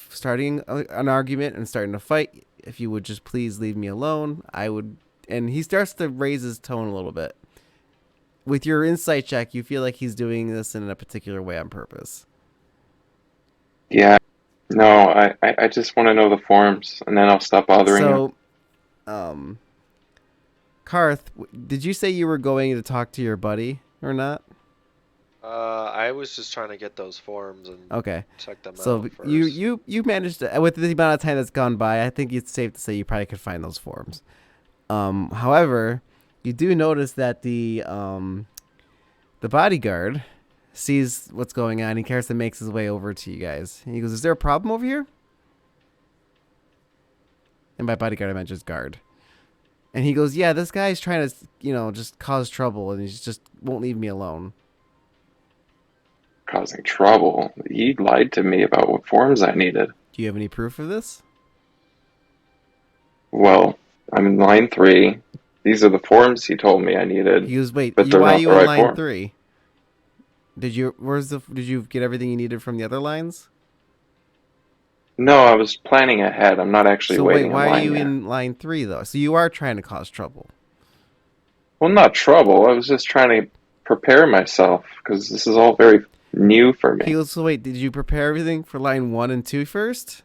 starting an argument and starting a fight. If you would just please leave me alone, I would. And he starts to raise his tone a little bit. With your insight check, you feel like he's doing this in a particular way on purpose. Yeah. No, I just want to know the forms, and then I'll stop bothering you. So, Karth, did you say you were going to talk to your buddy or not? I was just trying to get those forms and check them out So first. you managed to, with the amount of time that's gone by, I think it's safe to say you probably could find those forms. However, you do notice that the bodyguard sees what's going on. He cares and makes his way over to you guys. And he goes, "Is there a problem over here?" And by bodyguard, I meant just guard. And he goes, "Yeah, this guy's trying to, just cause trouble, and he just won't leave me alone." Causing trouble? He lied to me about what forms I needed. Do you have any proof of this? Well, I'm in line 3. These are the forms he told me I needed. He goes, "Wait, but they're why not are you the in right line form. 3? Did you get everything you needed from the other lines?" No, I was planning ahead. I'm not actually waiting why in line are you yet. in line 3 though? So you are trying to cause trouble. Well, not trouble. I was just trying to prepare myself because this is all very new for me. He goes, "So wait, did you prepare everything for line 1 and 2 first?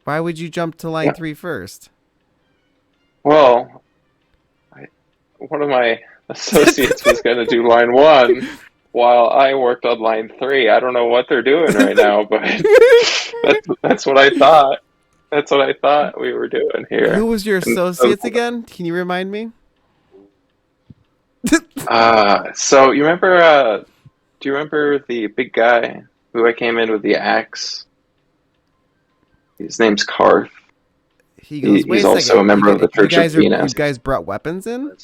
Why would you jump to line 3 first?" Well, one of my associates was going to do line 1 while I worked on line 3. I don't know what they're doing right now, but that's what I thought. That's what I thought we were doing here. Who was your associates again? Can you remind me? So you remember? Do you remember the big guy who I came in with the axe? His name's Karth. He goes, "Wait he's a also second. a member of the Church of Venus. You guys brought weapons in?"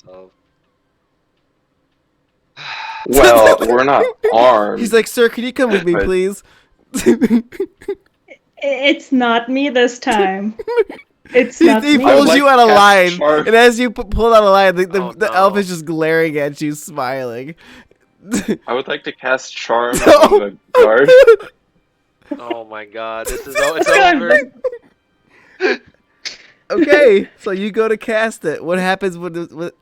Well, we're not armed. He's like, "Sir, can you come with me, please?" It's not me this time. It's not he me. pulls you out of line, Sharp. and as you pull out of line, the elf is just glaring at you, smiling. I would like to cast Charm on the guard. Oh my god, this is it's over. Okay, so you go to cast it. What happens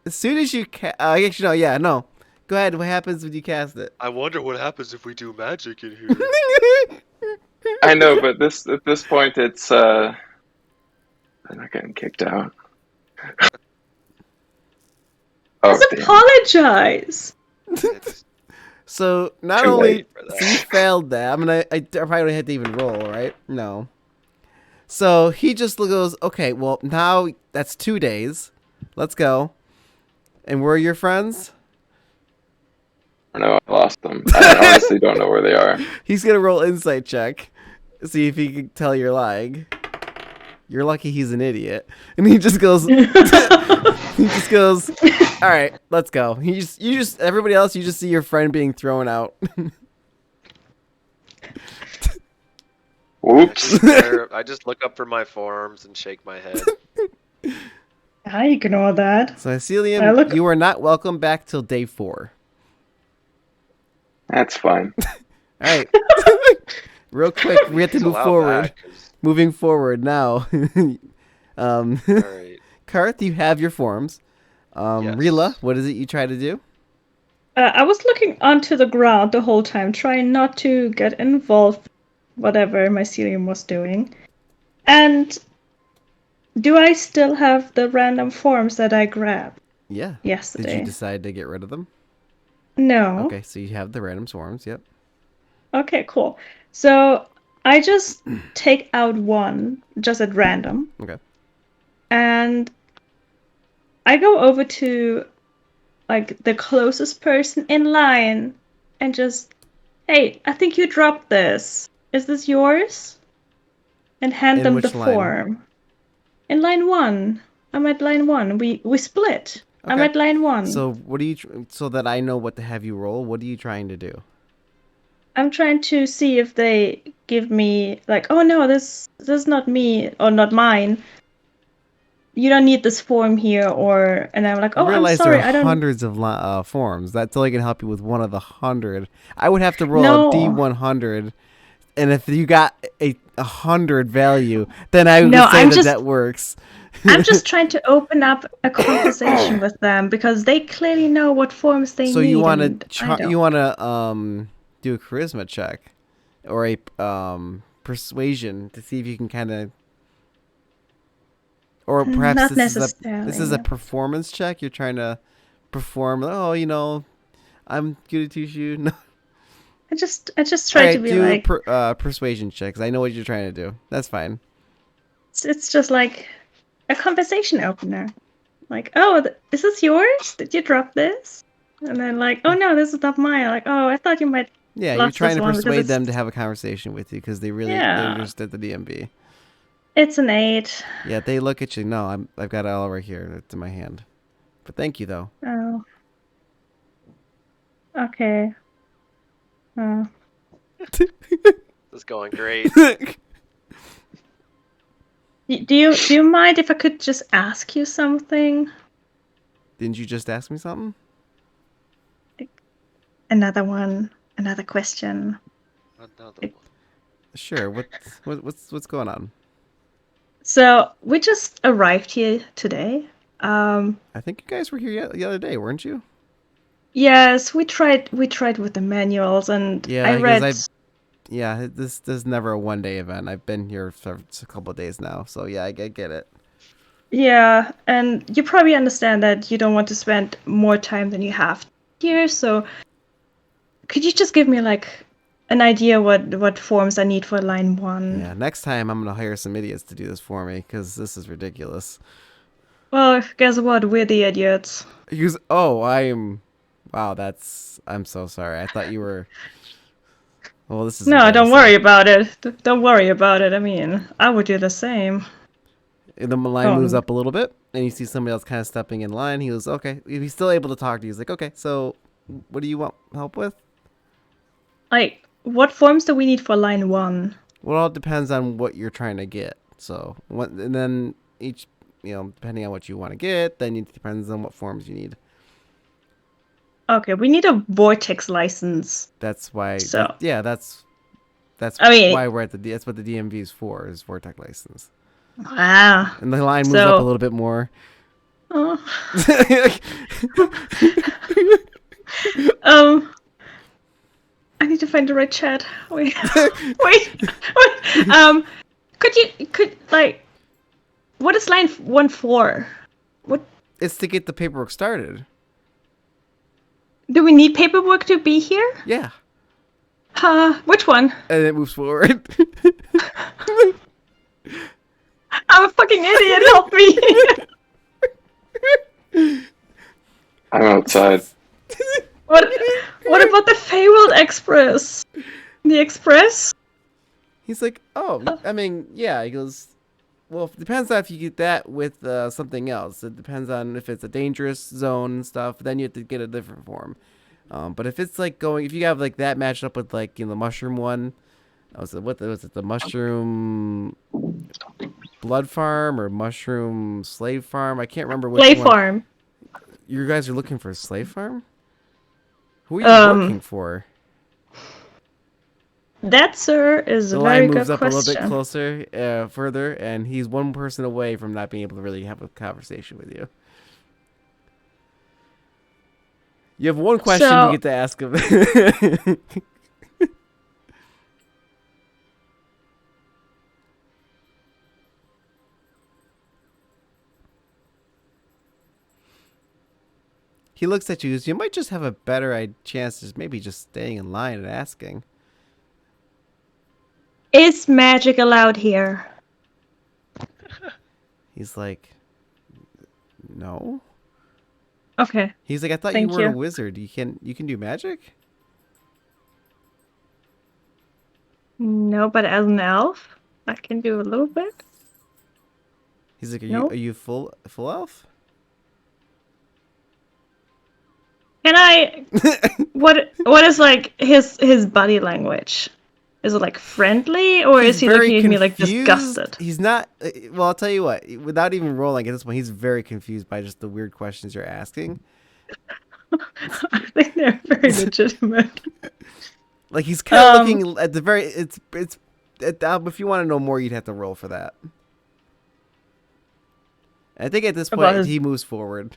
as soon as you actually, no. Go ahead. What happens when you cast it? I wonder what happens if we do magic in here. I know, but at this point, it's I'm not getting kicked out. Just apologize. So not Too only late for that. he failed that, I probably don't have to even roll, right? No. So he just goes, "Okay, well now that's 2 days. Let's go." And where are your friends? I don't know. I lost them. I honestly don't know where they are. He's gonna roll insight check, see if he can tell you're lying. You're lucky he's an idiot, and he just goes. He just goes. All right, let's go. You just everybody else. You just see your friend being thrown out. Whoops. I just look up for my forms and shake my head. I ignore that. So, Icelium, you are not welcome back till day 4. That's fine. All right. Real quick, we have to move forward. Moving forward now. All right. Karth, you have your forms. Yes. Rila, what is it you try to do? I was looking onto the ground the whole time, trying not to get involved whatever mycelium was doing. And do I still have the random forms that I grabbed? Yeah. Yesterday. Did you decide to get rid of them? No. Okay, so you have the random swarms, yep. Okay, cool. So I just take out one, just at random. Okay. And I go over to like the closest person in line and just, hey, I think you dropped this. Is this yours? And hand them the form. In line 1. I'm at line 1. We split. Okay. I'm at line 1. So what do you so that I know what to have you roll? What are you trying to do? I'm trying to see if they give me like, oh no, this is not me or not mine. You don't need this form here, or and I'm like, oh, I'm sorry, there are hundreds of forms. That's only gonna help you with one of the 100. I would have to roll a D100, and if you got a 100 value, then I would say that works. I'm just trying to open up a conversation with them because they clearly know what forms they need. So you want to do a charisma check or a persuasion to see if you can kind of. Or perhaps this is a performance check. You're trying to perform. Oh, I'm good at Tushu. No. I just try to be like persuasion check. 'Cause I know what you're trying to do. That's fine. It's just like a conversation opener. Like, oh, is this yours? Did you drop this? And then like, oh no, this is not mine. Like, oh, I thought you might. Yeah, you're trying to persuade them to have a conversation with you because they really they're just at the DMV. It's an 8. Yeah, they look at you. No, I've got it all right here. It's in my hand. But thank you, though. Oh. Okay. Oh. This is going great. Do you mind if I could just ask you something? Didn't you just ask me something? Another one. Another question. Another one. Sure. What's going on? So we just arrived here today. I think you guys were here the other day, weren't you? Yes, we tried with the manuals, and I read. This is never a one-day event. I've been here for a couple of days now, so yeah, I get it. Yeah, and you probably understand that you don't want to spend more time than you have here. So, could you just give me like an idea what forms I need for line 1? Yeah, next time I'm gonna hire some idiots to do this for me because this is ridiculous. Well, guess what? We're the idiots. Wow, I'm so sorry. I thought you were. Well, this is. No, don't worry about it. Don't worry about it. I mean, I would do the same. And the line moves up a little bit, and you see somebody else kind of stepping in line. He goes, okay. He's still able to talk to you. He's like, okay, so what do you want help with? Like, what forms do we need for line 1? Well, it all depends on what you're trying to get. So, and then each, depending on what you want to get, then it depends on what forms you need. Okay, we need a vortex license. That's why. So that's why we're at that's what the DMV is for, is vortex license. Wow. And the line moves up a little bit more. Oh. I need to find the right chat. Wait. What is line 1 for? What? It's to get the paperwork started. Do we need paperwork to be here? Yeah. Which one? And it moves forward. I'm a fucking idiot. Help me. I'm outside. What about the Feywild Express? The Express? He's like, oh, I mean, yeah. He goes, well, it depends on if you get that with something else. It depends on if it's a dangerous zone and stuff. Then you have to get a different form. But if it's like if you have like that matched up with like the mushroom one, was it the mushroom blood farm or mushroom slave farm? I can't remember which Slave one. farm. You guys are looking for a slave farm? Who are you working for? That, sir, is a The very line moves good up a little question. bit closer, further, and he's one person away from not being able to really have a conversation with you. You have one question you get to ask him. He looks at you and goes, you might just have a better chance of maybe just staying in line and asking. Is magic allowed here? He's like, no. Okay. He's like, I thought you weren't a wizard. You can do magic? No, but as an elf, I can do a little bit. He's like, are you full elf? Can I? What is like his body language? Is it like friendly, or is he looking at me like disgusted? He's not. Well, I'll tell you what. Without even rolling at this point, he's very confused by just the weird questions you're asking. I think they're very legitimate. Like he's kind of looking at the very. It's. If you want to know more, you'd have to roll for that. I think at this point he moves forward.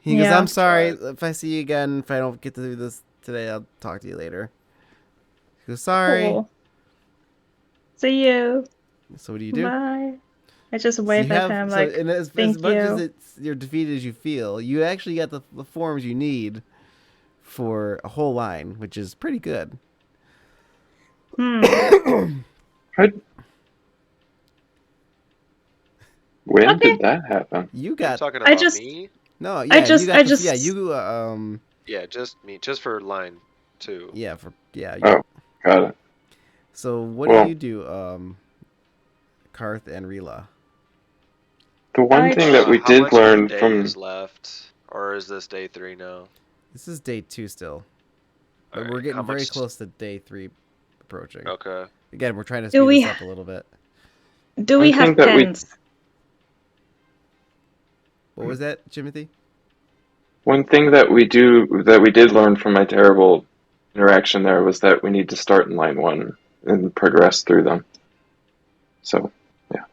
He goes, I'm sorry if I see you again. If I don't get to do this today, I'll talk to you later. He goes, sorry. Cool. See you. So what do you do? Bye. I just wave at him like, thank much you. as you're defeated as you feel, you actually got the forms you need for a whole line, which is pretty good. When did that happen? You talking about me? No, yeah, Yeah, just me, just for line 2. Oh, got it. So what do you do, Karth and Rila? The one thing that we did learn from is left, or is this day 3 now? This is day 2 still, but we're getting very close to day 3 approaching. Okay. Again, we're trying to speed this up a little bit. Do we have pens? What was that, Jimothy? One thing that we did learn from my terrible interaction there was that we need to start in line 1 and progress through them. So, yeah.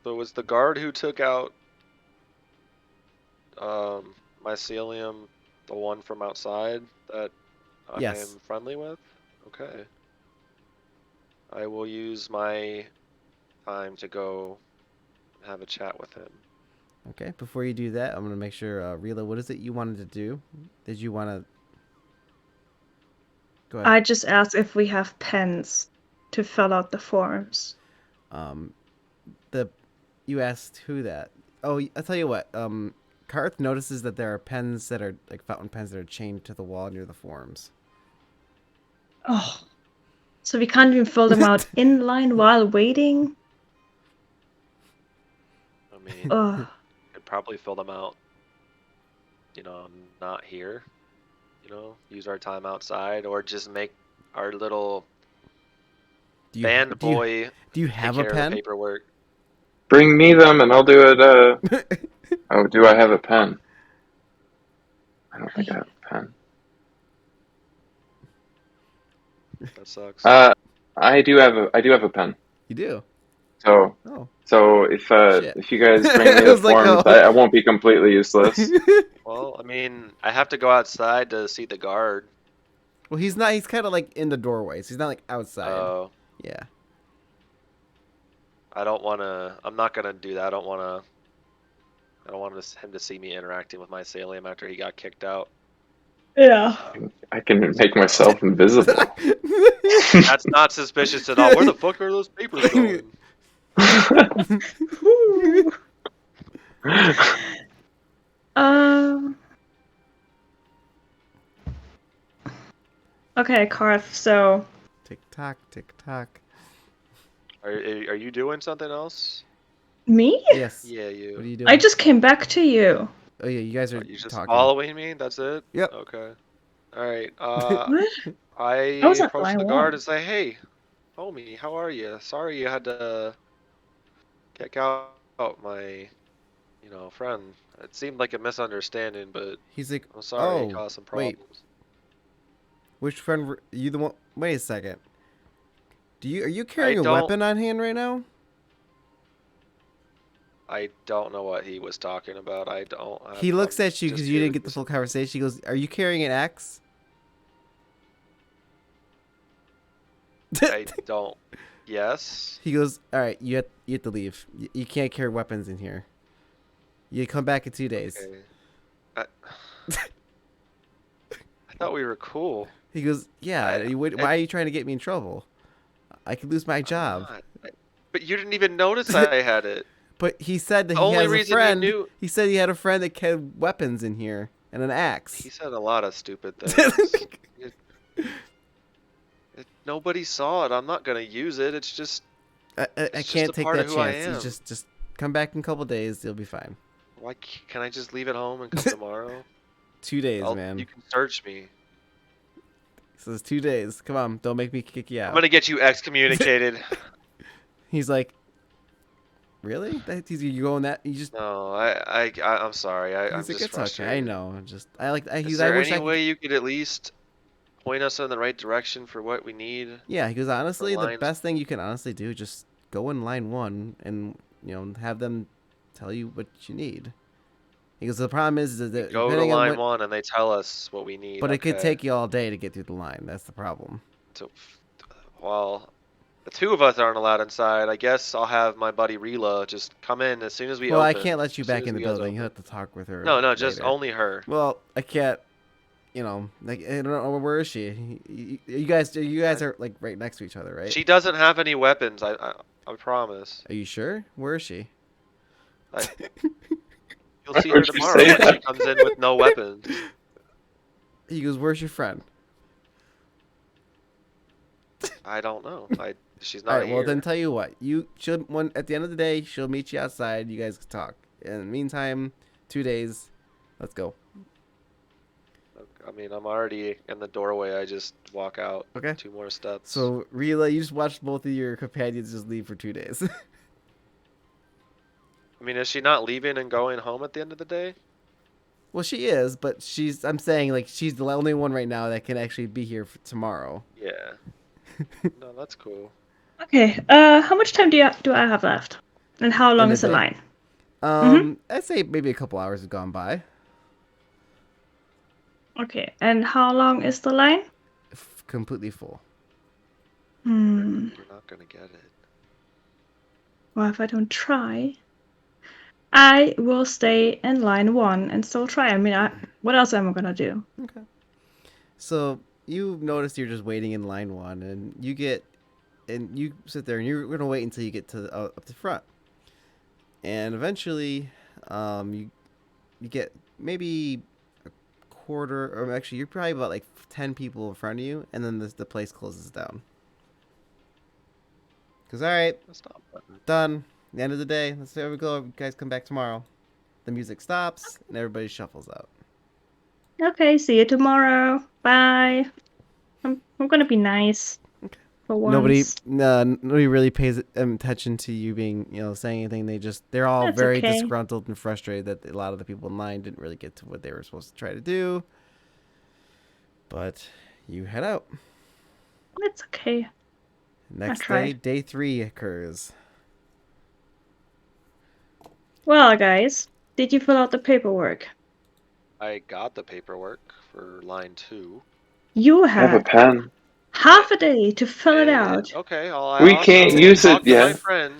So was the guard who took out mycelium the one from outside that I am friendly with? Okay. I will use my time to go have a chat with him. Okay, before you do that, I'm going to make sure, Rila, what is it you wanted to do? Did you want to... Go ahead. I just asked if we have pens to fill out the forms. You asked who that? Oh, I'll tell you what. Karth notices that there are pens that are, like fountain pens that are chained to the wall near the forms. Oh. So we can't even fill them out in line while waiting? I mean... Could probably fill them out, not here, use our time outside, or just make our little band boy do you have a pen? Paperwork. Bring me them and I'll do it. Oh, do I have a pen? I don't think I have a pen. That sucks. I do have a pen. You do? So if you guys bring me the forms, I won't be completely useless. Well, I mean, I have to go outside to see the guard. Well, he's not. He's kind of like in the doorways. He's not like outside. Oh. Yeah. I don't want to. I'm not gonna do that. I don't want him to see me interacting with mycelium after he got kicked out. Yeah. I can make myself invisible. That's not suspicious at all. Where the fuck are those papers going? Okay, Karth. So Tick tock, tick tock. Are you doing something else? me? Yes. Yeah, you. What are you I doing? just came back to you. Oh yeah, you guys are Are you just talking. following me? That's it? Yep. Okay. Alright, What? I I was at approach line the guard 1. and say, hey, homie, how are you? Sorry you had to kick out my, friend. It seemed like a misunderstanding, but He's like, I'm sorry it oh, caused some wait, problems. which friend? You the one? Wait a second. Are you I carrying a don't weapon on hand right now? I don't know what he was talking about. He looks I'm at you just because you here to didn't get the full listen. conversation. He goes, "Are you carrying an axe?" I don't. Yes. He goes, "All right, you have to leave. You can't carry weapons in here. You come back in 2 days." Okay. I, I thought we were cool. He goes, "Yeah. I, Why are you trying to get me in trouble? I could lose my I'm job." not. But you didn't even notice I had it. But he said that The he only has a reason you friend. knew. He said he had a friend that had weapons in here and an axe. He said a lot of stupid things. Nobody saw it. I'm not gonna use it. It's just. I It's just can't a take part of that who I chance. You am. just come back in a couple days. You'll be fine. Why can I just leave it home and come tomorrow? 2 days, You man. can search me. So it's 2 days. Come on, don't make me kick you I'm out. gonna get you excommunicated. He's like, really? You going that? You just. No, I'm sorry. I'm He's like, just it's okay. I frustrated. know. I like. I, Is he's. I there wish any I could. way you could at least point us in the right direction for what we need Yeah, he goes, for honestly, the lines? best thing you can honestly do is just go in line 1 and have them tell you what you need. He goes, the problem is that Go to depending on line what, 1 and they tell us what we need. but it could Okay. take you all day to get through the line. That's the problem. So, well, the two of us aren't allowed inside. I guess I'll have my buddy Rila just come in as soon as we Well, I open. can't let you As soon back as in the you guys building. You open. have to talk with her. No, just later. only her. Well, I can't. Like I don't know, where is she? You guys are like right next to each other, right? She doesn't have any weapons. I promise. Are you sure? Where is she? You'll Why see her would you tomorrow say when she that? comes in with no weapons. He goes, "Where's your friend?" I don't know. She's All not right. here. Well, then tell you what. At the end of the day, she'll meet you outside. You guys can talk. In the meantime, 2 days. Let's go. I mean, I'm already in the doorway. I just walk out. Okay. 2 more steps. So, Rila, you just watched both of your companions just leave for 2 days. I mean, is she not leaving and going home at the end of the day? Well, she is, but I'm saying, like, she's the only one right now that can actually be here for tomorrow. Yeah. No, that's cool. Okay. How much time do I have left? And how long In a is the day? line? I'd say maybe a couple hours have gone by. Okay. And how long is the line? Completely full. Hmm. We're not gonna get it. Well, if I don't try, I will stay in line 1 and still try. I mean, what else am I gonna do? Okay. So you notice you're just waiting in line 1, and you sit there, and you're gonna wait until you get to up to front, and eventually, you get maybe a quarter, or actually, you're probably about like 10 people in front of you, and then the place closes down. Cause all right, That's not button. done. The end of the day. Let's see how we go. You guys come back tomorrow. The music stops, and everybody shuffles out. Okay, see you tomorrow. Bye. I'm gonna be nice. Okay. For once. Nobody really pays attention to you being, saying anything. They're all That's very okay. disgruntled and frustrated that a lot of the people in line didn't really get to what they were supposed to try to do. But you head out. It's okay. Next tried. day 3 occurs. Well, guys, did you fill out the paperwork? I got the paperwork for line 2. You I have a had pen. half a day to fill it out. Okay, We can't use it talk to my yet. friend.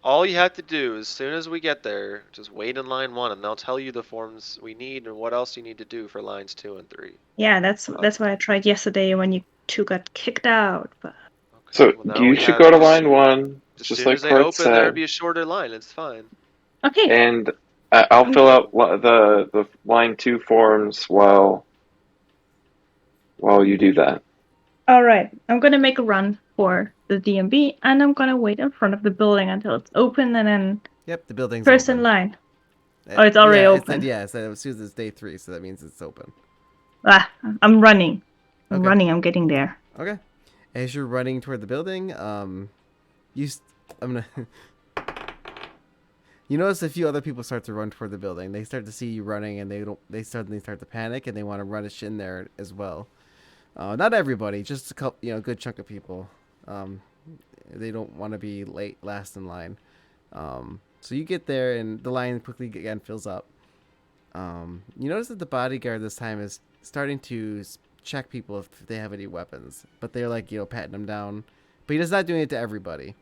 All you have to do, as soon as we get there, just wait in line 1, and they'll tell you the forms we need and what else you need to do for lines 2 and 3. Yeah, that's what I tried yesterday when you two got kicked out. But Okay, So well, now you we should have go to just- line 1, As just soon like as they Kurt open, there'll said, be a shorter line. It's fine. okay. and I'll fill out the line 2 forms while you do that. All right, I'm gonna make a run for the DMB, and I'm gonna wait in front of the building until it's open, and then Yep, the building's first open. in line. Oh, it's already yeah, open. It said as soon as it's day 3, so that means it's open. I'm running. I'm Okay. running. I'm getting there. Okay. As you're running toward the building, I'm gonna. You notice a few other people start to run toward the building. They start to see you running, and they suddenly start to panic, and they want to rush in there as well. Not everybody, just a couple, a good chunk of people. They don't want to be last in line. So you get there, and the line quickly again fills up. You notice that the bodyguard this time is starting to check people if they have any weapons, but they're like, patting them down. But he's not doing it to everybody.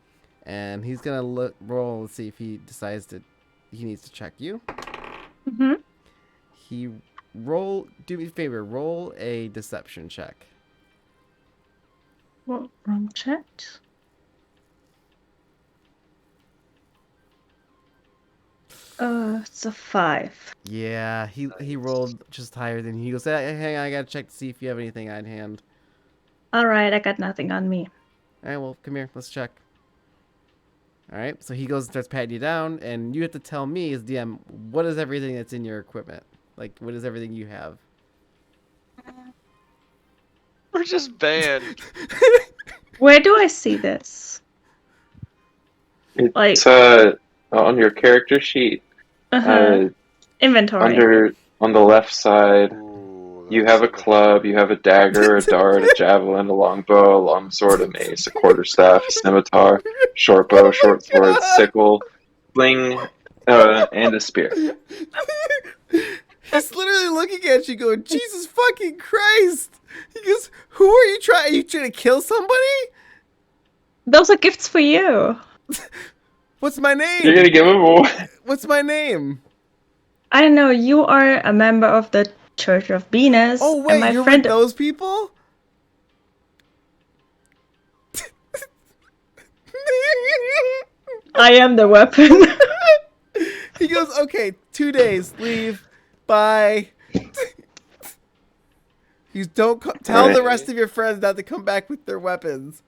And he's gonna roll and see if he decides that he needs to check you. Mm-hmm. Do me a favor, roll a deception check. Well, wrong check. It's a 5. Yeah, he rolled just higher than he goes. Hey, hang on, I gotta check to see if you have anything on hand. All right, I got nothing on me. All right, well, come here, let's check. All right, so he goes and starts patting you down, and you have to tell me as DM what is everything that's in your equipment. Like, what is everything you have? We're just banned. Where do I see this? It's on your character sheet. Inventory. On the left side, Ooh, you have a club, you have a dagger, a dart, a javelin, a longbow, a longsword, a mace, a quarterstaff, a scimitar, short bow, short sword, sickle, sling, and a spear. He's literally looking at you going, Jesus fucking Christ! He goes, who are you trying? Are you trying to kill somebody? Those are gifts for you. What's my name? You're gonna give him away. What's my name? I don't know. You are a member of the Church of Venus. Oh wait, and my you're friend... with those people? I am the weapon. He goes, okay, 2 days, leave, bye. You don't tell the rest of your friends not to come back with their weapons.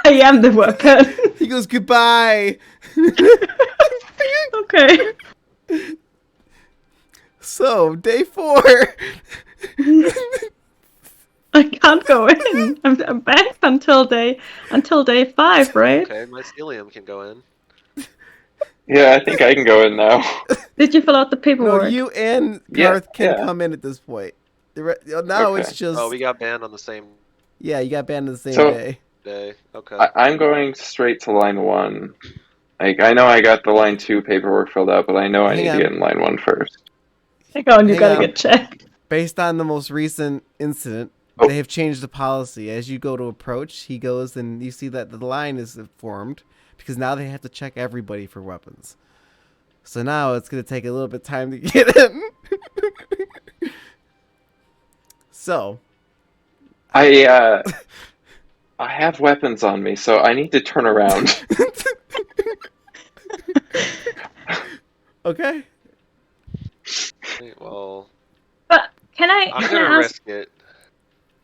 I am the weapon. He goes, goodbye. Okay. So, day 4. I can't go in. I'm back until day 5, right? Okay, mycelium can go in. Yeah, I think I can go in now. Did you fill out the paperwork? No, you and Garth can come in at this point. Now Okay. it's just... Oh, we got banned on the same Yeah, you got banned on the same So- day. day. Okay. I'm going straight to line 1. Like, I know I got the line 2 paperwork filled out, but I know I Hang need on. to get in line 1 first. Hang on, you Hang gotta on. get checked. Based on the most recent incident, Oh. they have changed the policy. As you go to approach, he goes and you see that the line is formed because now they have to check everybody for weapons. So now it's going to take a little bit of time to get in. So, I have weapons on me, so I need to turn around. okay. Well, But can I I'm gonna risk it.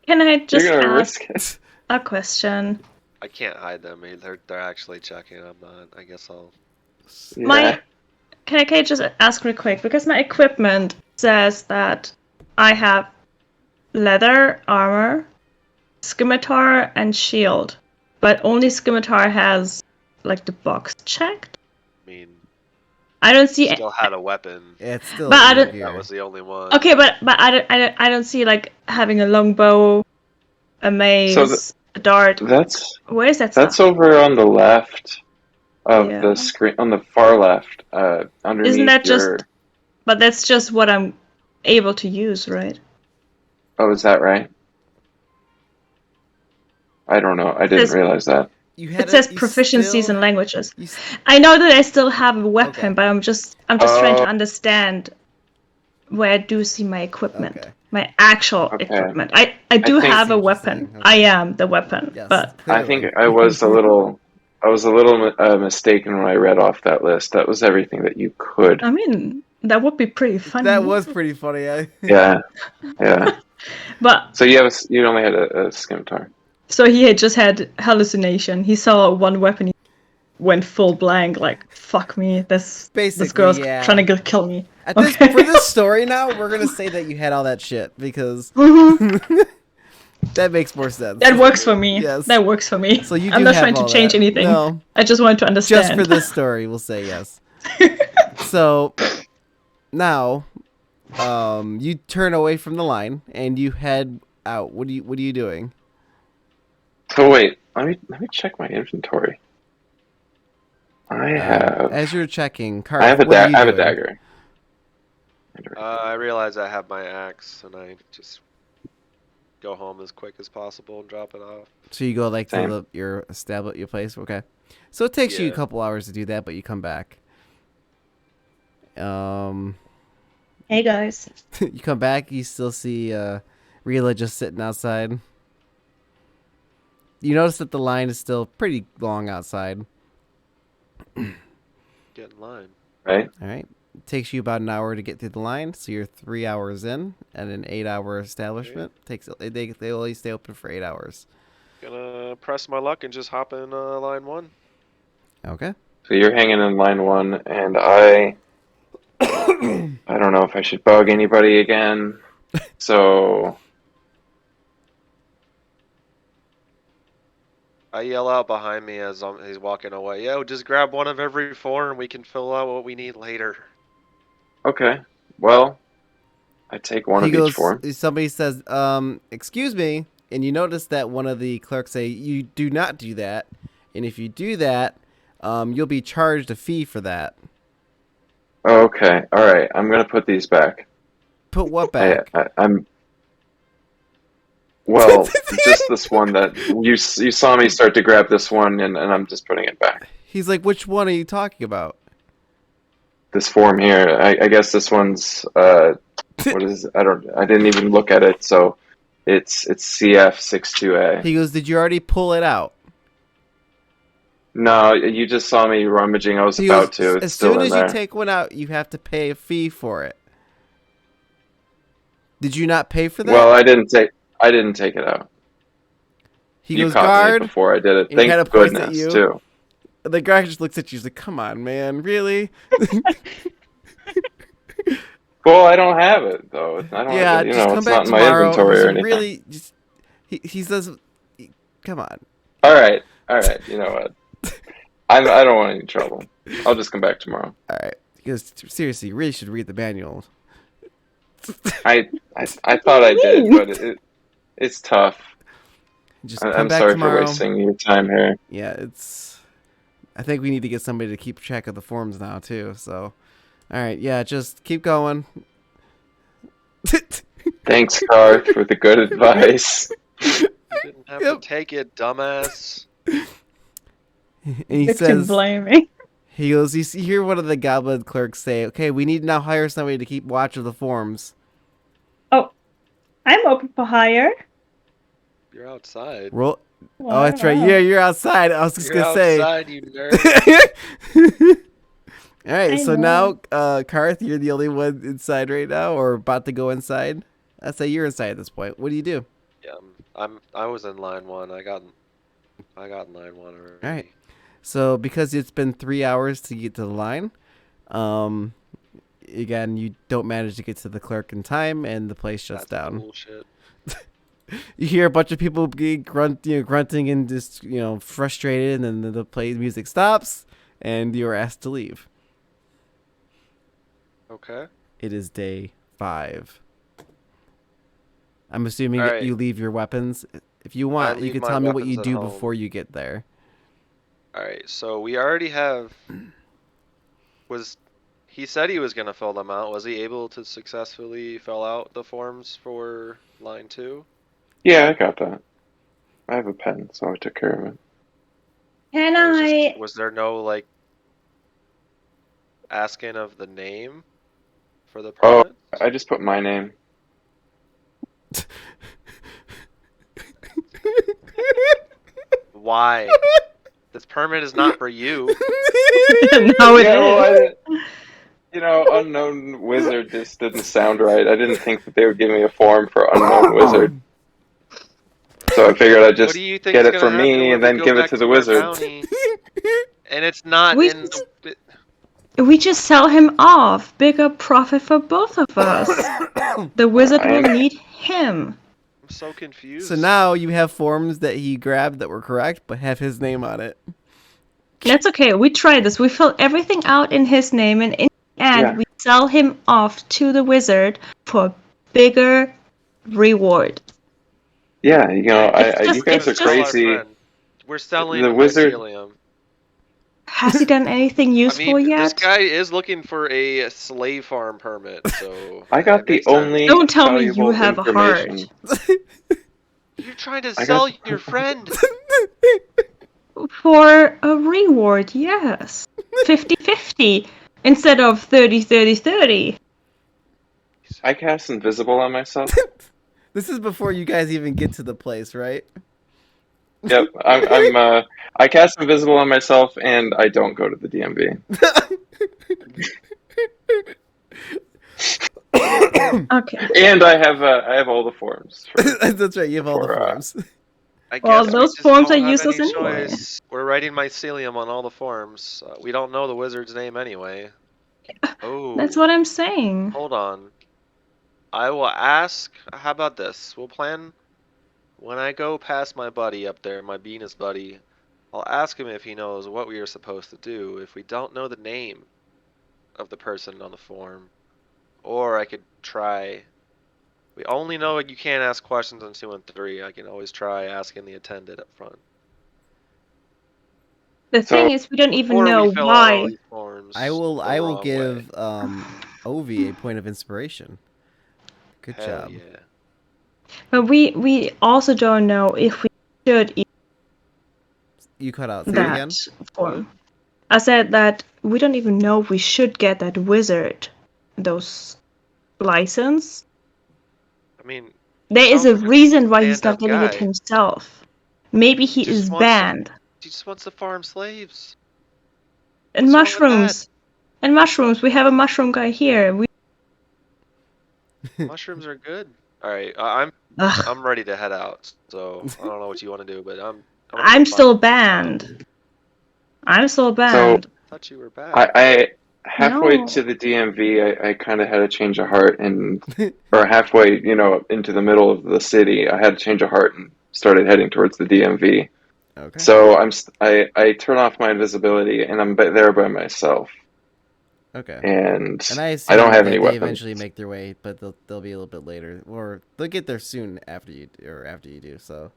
Can I just You're gonna ask risk it. a question? I can't hide them. I mean, they're actually checking. I'm not. I guess I'll. Yeah. Can I just ask real quick? Because my equipment says that I have leather armor, scimitar, and shield, but only scimitar has like the box checked. I mean, I don't see. still had a weapon. Yeah, it's still But I in don't- here. That was the only one. Okay, but I don't see like having a longbow, a mace, a dart. That's Where is that that's stuff? over on the left of Yeah. the screen, on the far left, underneath Isn't that your... just? But that's just what I'm able to use, right? Oh, is that right? I don't know. I didn't says- realize that. You had It says you proficiencies still- in languages. you s- I know that I still have a weapon, Okay. but I'm just trying to Oh. understand where I do see my equipment, Okay. my actual Okay. equipment. I do think- have See a what you're weapon. saying. I Okay. am the weapon, Yes, but I clearly. think I was a little mistaken when I read off that list. That was everything that you could. I mean that would be pretty funny. That was pretty funny. Yeah, yeah. But So you only had a scimitar. so he had just had hallucination. He saw one weapon, he went full blank, like fuck me, this Basically, girl's yeah. trying to kill me. At this for this story now, we're gonna say that you had all that shit because that makes more sense. That works for me. Yes. That works for me. So you I'm do not have trying to all change that. anything. No, I just wanted to understand. just for this story, we'll say yes. So now, you turn away from the line and you head out. What are you doing? So wait, let me check my inventory. I have As you're checking, Karth, I have what are you I have a doing? dagger. I realize I have my axe, and I just go home as quick as possible and drop it off. So you go like Same. to your place. Okay. So it takes you a Yeah. couple hours to do that, but you come back. Hey guys. You come back. You still see Rila just sitting outside. You notice that the line is still pretty long outside. Get in line. Right? All right. It takes you about an hour to get through the line, so you're 3 hours in at an 8-hour establishment. They only stay open for 8 hours. Gonna press my luck and just hop in line 1. Okay. So you're hanging in line 1, and I don't know if I should bug anybody again. So I yell out behind me as he's walking away. Yo, just grab one of every 4 and we can fill out what we need later. okay, well, I take one He of each goes. form. Somebody says, "Excuse me," and you notice that one of the clerks say, "You do not do that, and if you do that, you'll be charged a fee for that." Okay, all right. I'm gonna put these back. Put what back? I'm well, just this one that you saw me start to grab this one, and I'm just putting it back. He's like, "Which one are you talking about?" This form here, I guess this one's what is it? I didn't even look at it, so it's CF62A. He goes, "Did you already pull it out?" No, you just saw me rummaging. I was He about goes, to. It's as still soon in as there. you take one out, you have to pay a fee for it. Did you not pay for that? Well, I didn't take it out. He You goes, caught "Guard." me before I did it. And he kinda Thank points at goodness, you. too. The guy just looks at you. He's like, "Come on, man, really?" Well, I don't have it though. I don't. Yeah, You just know, come it's back not in my tomorrow. inventory He's or anything. really just. He says, "Come on." All right. You know what? I don't want any trouble. I'll just come back tomorrow. All right. He goes, "Seriously, you really should read the manual." I thought I did, but it's tough. Just come I'm back sorry tomorrow. for wasting your time here. Yeah, it's. I think we need to get somebody to keep track of the forms now too. So, all right, yeah, just keep going. Thanks, Garth, for the good advice. You didn't have Yep. to take it, dumbass. And he Victim says, blaming. he goes, you hear one of the goblin clerks say, "Okay, we need to now hire somebody to keep watch of the forms." Oh, I'm open for hire. You're outside. Roll. Oh, that's right. Yeah, you're outside. I was just You're gonna say. outside, you nerd. All right, I so know. now, Karth, you're the only one inside right now, or about to go inside. I'd say you're inside at this point. What do you do? Yeah, I was in line 1. I got in line 1 already. All right. So because it's been 3 hours to get to the line, again, you don't manage to get to the clerk in time, and the place shuts That's down. bullshit. You hear a bunch of people grunting and just frustrated, and then the music stops, and you're asked to leave. Okay. It is day 5. I'm assuming All that right. you leave your weapons. If you want, you leave can my tell me what weapons you at do home. before you get there. Alright, so we already have... He said he was going to fill them out. Was he able to successfully fill out the forms for line 2? Yeah, I got that. I have a pen, so I took care of it. Can Was there no, like, asking of the name for the Oh, permit? I just put my name. Why? This permit is not for you. No, it Yeah, well, is. Unknown wizard just didn't sound right. I didn't think that they would give me a form for unknown wizard. So I figured I'd What do just you think get is it gonna from happen me when and we then go give it back to the to our wizard. bounty and it's not We in just, the? we just sell him off. Bigger profit for both of us. The wizard will need him. I'm so confused. So now you have forms that he grabbed that were correct, but have his name on it. That's okay. We tried this. We fill everything out in his name, and in the end, we sell him off to the wizard for bigger reward. Yeah, It's you guys it's are Gonna sell our just. crazy. friend. We're selling The wizard. mycelium. Has he done anything I useful mean, yet? this guy is looking for a slave farm permit, so I got it the makes sense. only Don't tell me you valuable have a heart. information. You're trying to I sell got- your friend. For a reward, yes. 50-50 instead of 30-30-30. I cast invisible on myself. This is before you guys even get to the place, right? Yep, I cast invisible on myself, and I don't go to the DMV. Okay. And I have all the forms. That's right. You have all the for, forms. I Well, guess we those just forms don't are have useless any anyway. choice. We're writing mycelium on all the forms. We don't know the wizard's name anyway. Oh, That's what I'm saying. hold on. I will ask. How about this? We'll plan when I go past my buddy up there, my Venus buddy. I'll ask him if he knows what we are supposed to do if we don't know the name of the person on the form. Or I could try. We only know you can't ask questions on 2 and 3. I can always try asking the attendant up front. The So- thing is, we don't even Before we know fill out all why. these forms I will the wrong way. give Ovi a point of inspiration. Good Hell job. yeah. But we also don't know if we should eat You cut out. Say it again. that form. I said that we don't even know if we should get that wizard those license. I mean, There is sounds a like reason why he's not stand-up getting it guy. himself. Maybe he Just is wants to- banned. He just wants to farm slaves. And What's wrong with that? mushrooms. And mushrooms. We have a mushroom guy here. Mushrooms are good. All right, Ugh. I'm ready to head out. So I don't know what you want to do, but I'm gonna I'm go still find this out. banned. I'm still banned. I thought you were back. I halfway No. to the DMV, I kind of had a change of heart, or halfway, into the middle of the city, I had a change of heart and started heading towards the DMV. Okay. So I turn off my invisibility and I'm there by myself. Okay. And I assume I don't have that any they weapons. eventually make their way, but they'll be a little bit later, or they'll get there soon after you do. So.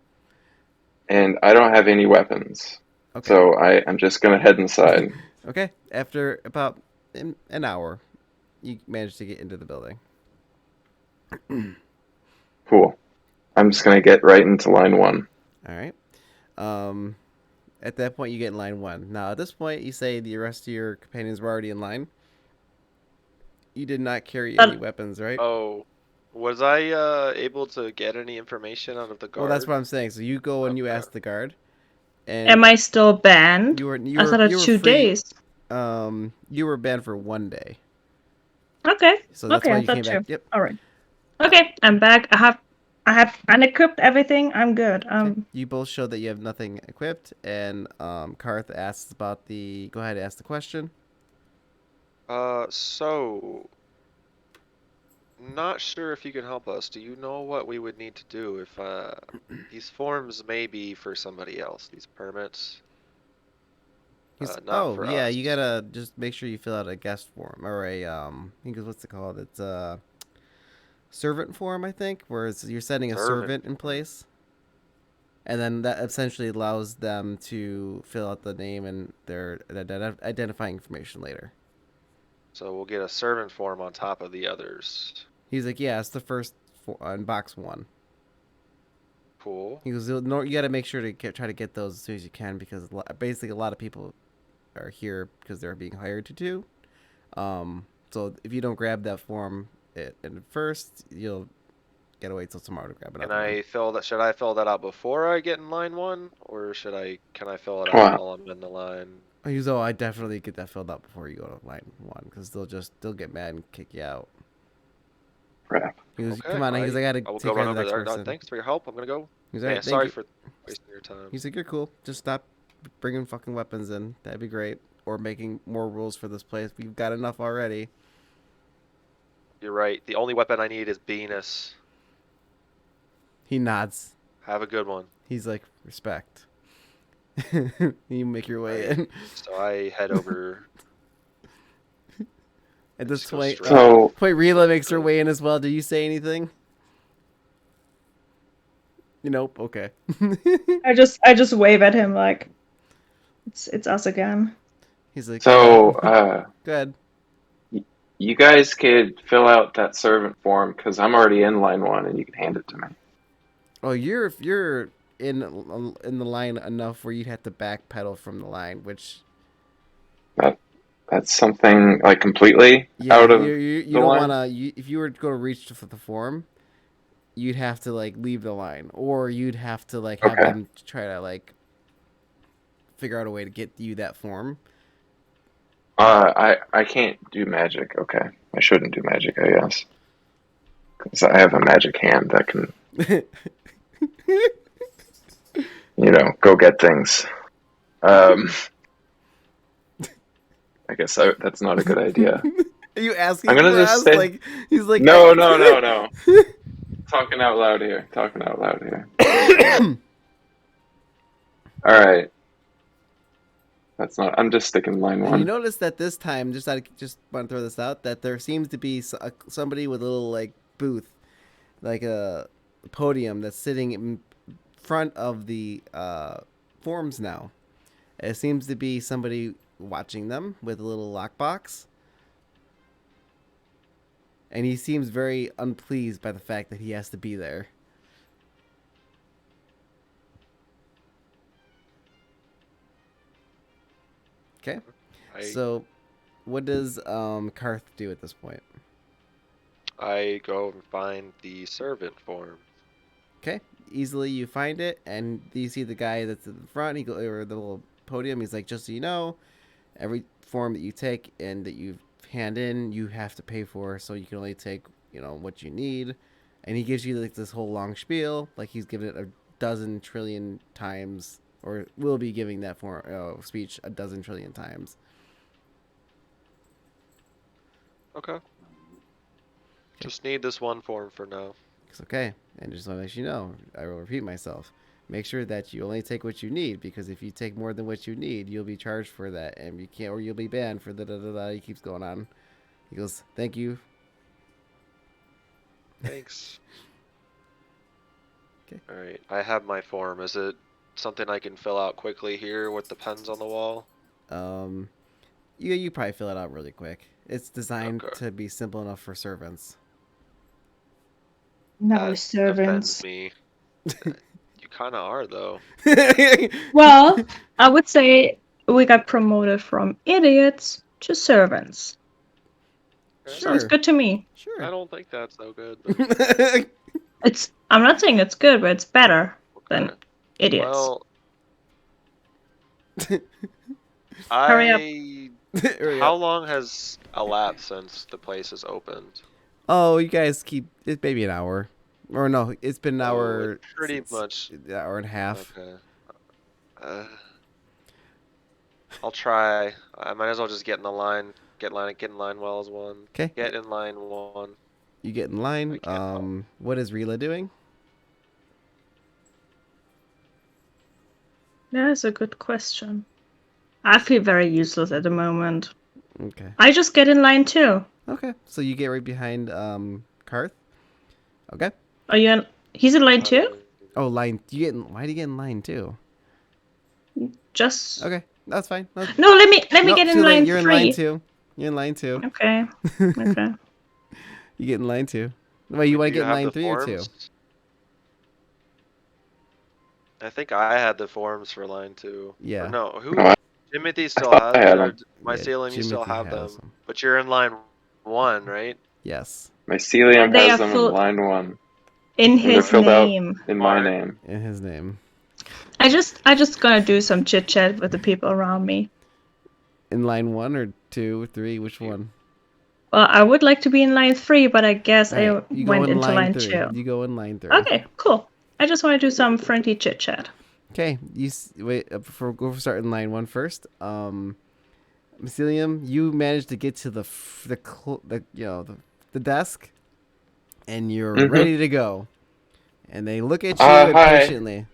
And I don't have any weapons. Okay. So I'm just gonna head inside. Okay. After about an hour, you manage to get into the building. Cool. I'm just gonna get right into line 1. All right. At that point, you get in line 1. Now, at this point, you say the rest of your companions were already in line. You did not carry any weapons, right? Oh, was I able to get any information out of the guard? Well, that's what I'm saying. So you go and you ask the guard. And Am I still banned? You were I thought it's 2 free. days. You were banned for 1 day. Okay. So that's okay, why I you thought came back. too. Yep. All right. Okay, I'm back. I have unequipped everything. I'm good. Okay. You both showed that you have nothing equipped, and Karth asks about the. Go ahead and ask the question. So not sure if you can help us. Do you know what we would need to do if these forms may be for somebody else? These permits. Not for yeah, us. you gotta just make sure you fill out a guest form or a what's it called? It's a servant form, I think, where you're setting a servant in place, and then that essentially allows them to fill out the name and their identifying information later. So we'll get a servant form on top of the others. He's like, yeah, it's the first on box 1. Cool. He goes, you gotta make sure to try to get those as soon as you can because basically a lot of people are here because they're being hired to do. So if you don't grab that form at first, you'll gotta wait till tomorrow to grab it. Can I fill that? Should I fill that out before I get in line 1, or can I fill it out while I'm in the line? I definitely get that filled out before you go to line 1, because they'll get mad and kick you out. Crap. He goes, Okay, come on. He's, I gotta I will take go care run of the over next there. person. Thanks for your help. I'm gonna go. He's Yeah, alright. Thank sorry you. for wasting your time. He's like, you're cool. Just stop bringing fucking weapons in. That'd be great. Or making more rules for this place. We've got enough already. You're right. The only weapon I need is Venus. He nods. Have a good one. He's like, respect. You make your way Right. in. So I head over. At this Just go point, straight. So Rila makes her way in as well. Do you say anything? Nope. Okay. I just wave at him like it's us again. He's like, so go ahead. you guys could fill out that servant form because I'm already in line 1, and you can hand it to me. Oh, you're in the line enough where you'd have to backpedal from the line, which That's something like completely out of you the don't line? want to. If you were to go to reach for the form, you'd have to like leave the line, or you'd have to like have Okay. them try to like figure out a way to get you that form. I can't do magic. Okay, I shouldn't do magic, I guess, because I have a magic hand that can, go get things. I guess that's not a good idea. Are you asking? I'm gonna to just ask? say Like he's like no. Talking out loud here. All right. That's not. I'm just sticking line And 1. you notice that this time, just want to throw this out, that there seems to be somebody with a little like booth, like a podium that's sitting in front of the forms now. It seems to be somebody watching them with a little lockbox. And he seems very unpleased by the fact that he has to be there. Okay. So, what does Karth do at this point? I go and find the servant form. Okay. Easily you find it, and you see the guy that's in the front, or the little podium. He's like, just so you know, every form that you take and that you hand in, you have to pay for, so you can only take, what you need. And he gives you like this whole long spiel, like he's given it a dozen trillion times, or will be giving that speech a dozen trillion times. Okay. Just need this one form for now. It's okay. And just want to let you know, I will repeat myself. Make sure that you only take what you need, because if you take more than what you need, you'll be charged for that, and you can't, or you'll be banned for da. He keeps going on. He goes, "Thank you." Thanks. Okay. All right. I have my form. Is it something I can fill out quickly here with the pens on the wall? You probably fill it out really quick. It's designed Okay. to be simple enough for servants. No That servants. offends me. You kind of are, though. Well, I would say we got promoted from idiots to servants. Sounds good to me. Sure. I don't think that's so good. But... I'm not saying it's good, but it's better than idiots. Well, Hurry up. How long has elapsed since the place has opened? Oh, you guys keep it maybe an hour, or no? It's been an hour. It's pretty much an hour and a half. Okay. I'll try. I might as well just get in the line. Get in line well as one. Okay. Get in line 1. You get in line. What is Rila doing? That's a good question. I feel very useless at the moment. Okay. I just get in line too. Okay. So you get right behind Karth. Okay. Are you in? He's in line too? Oh, line. Why do you get in line too? Just. Okay. That's fine. No, let me get in line 3. You're in line 2. You're in line 2. Okay. Okay. You get in line 2. Well, you want to get in line 3 or 2? I think I had the forms for line 2. Yeah. Or no, who? No, Timothy still has I had them. them. Mycelium, you still Timothy have has them. But you're in line 1, right? Yes. Mycelium They has are them full- in line 1. In And they're his filled name. out in my name. In his name. I just gonna do some chit chat with the people around me. In line 1 or 2, 3? Which one? Well, I would like to be in line 3, but I guess I Alright, you go went in into line line 3. 2. You go in line 3. Okay, cool. I just want to do some friendly chit chat. Okay, wait before go start in line 1 first. Mycelium, you managed to get to the desk, and you're Mhm. ready to go. And they look at you Hi. impatiently.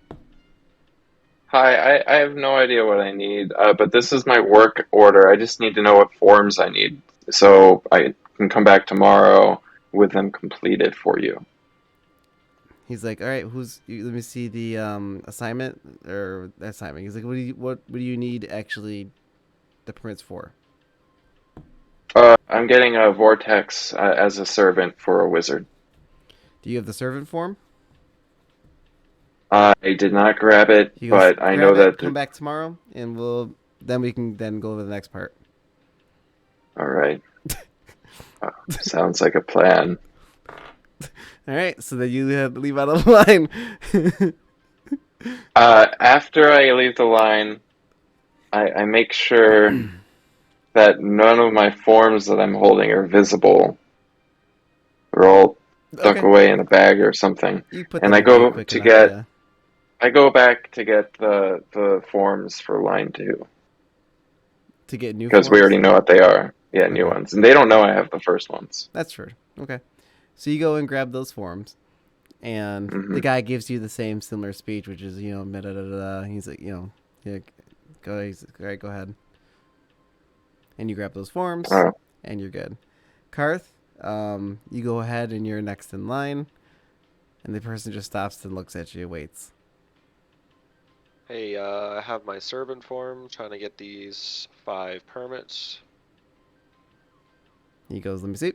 Hi, I have no idea what I need, but this is my work order. I just need to know what forms I need so I can come back tomorrow with them completed for you. He's like, all right, let me see the assignment or assignment. He's like, what do you need actually the permits for? I'm getting a vortex as a servant for a wizard. Do you have the servant form? I did not grab it, He goes, but I grab know it, that. come back tomorrow, and we can then go over the next part. All right. Sounds like a plan. All right, so then you have to leave out of the line. After I leave the line, I make sure that none of my forms that I'm holding are visible. They're all tucked Okay, away in a bag or something. you put And them I away go quick to enough, get. yeah. I go back to get the forms for line 2 To get new because we forms. already know what they are. Yeah, new Okay. ones, and they don't know I have the first ones. That's true. Okay, so you go and grab those forms, and the Hmm. guy gives you the same similar speech, which is da da da da. He's like, yeah, all right, go ahead, and you grab those forms, Oh, and you're good. Karth, you go ahead and you're next in line, and the person just stops and looks at you, waits. Hey, I have my servant form, trying to get these 5 permits. He goes, let me see.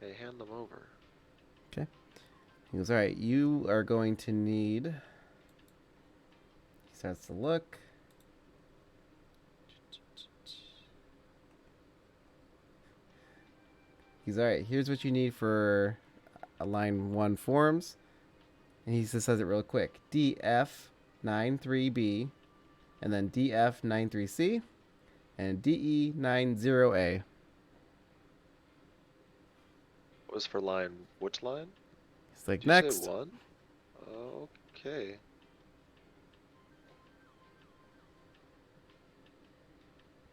Hey, hand them over. He goes, all right, you are going to need. He starts to look. He's all right. Here's what you need for a line 1 forms, and he just says it real quick: DF93B, and then DF93C, and DE90A. What was for line? Which line? He's like, Did you next. say 1? Okay.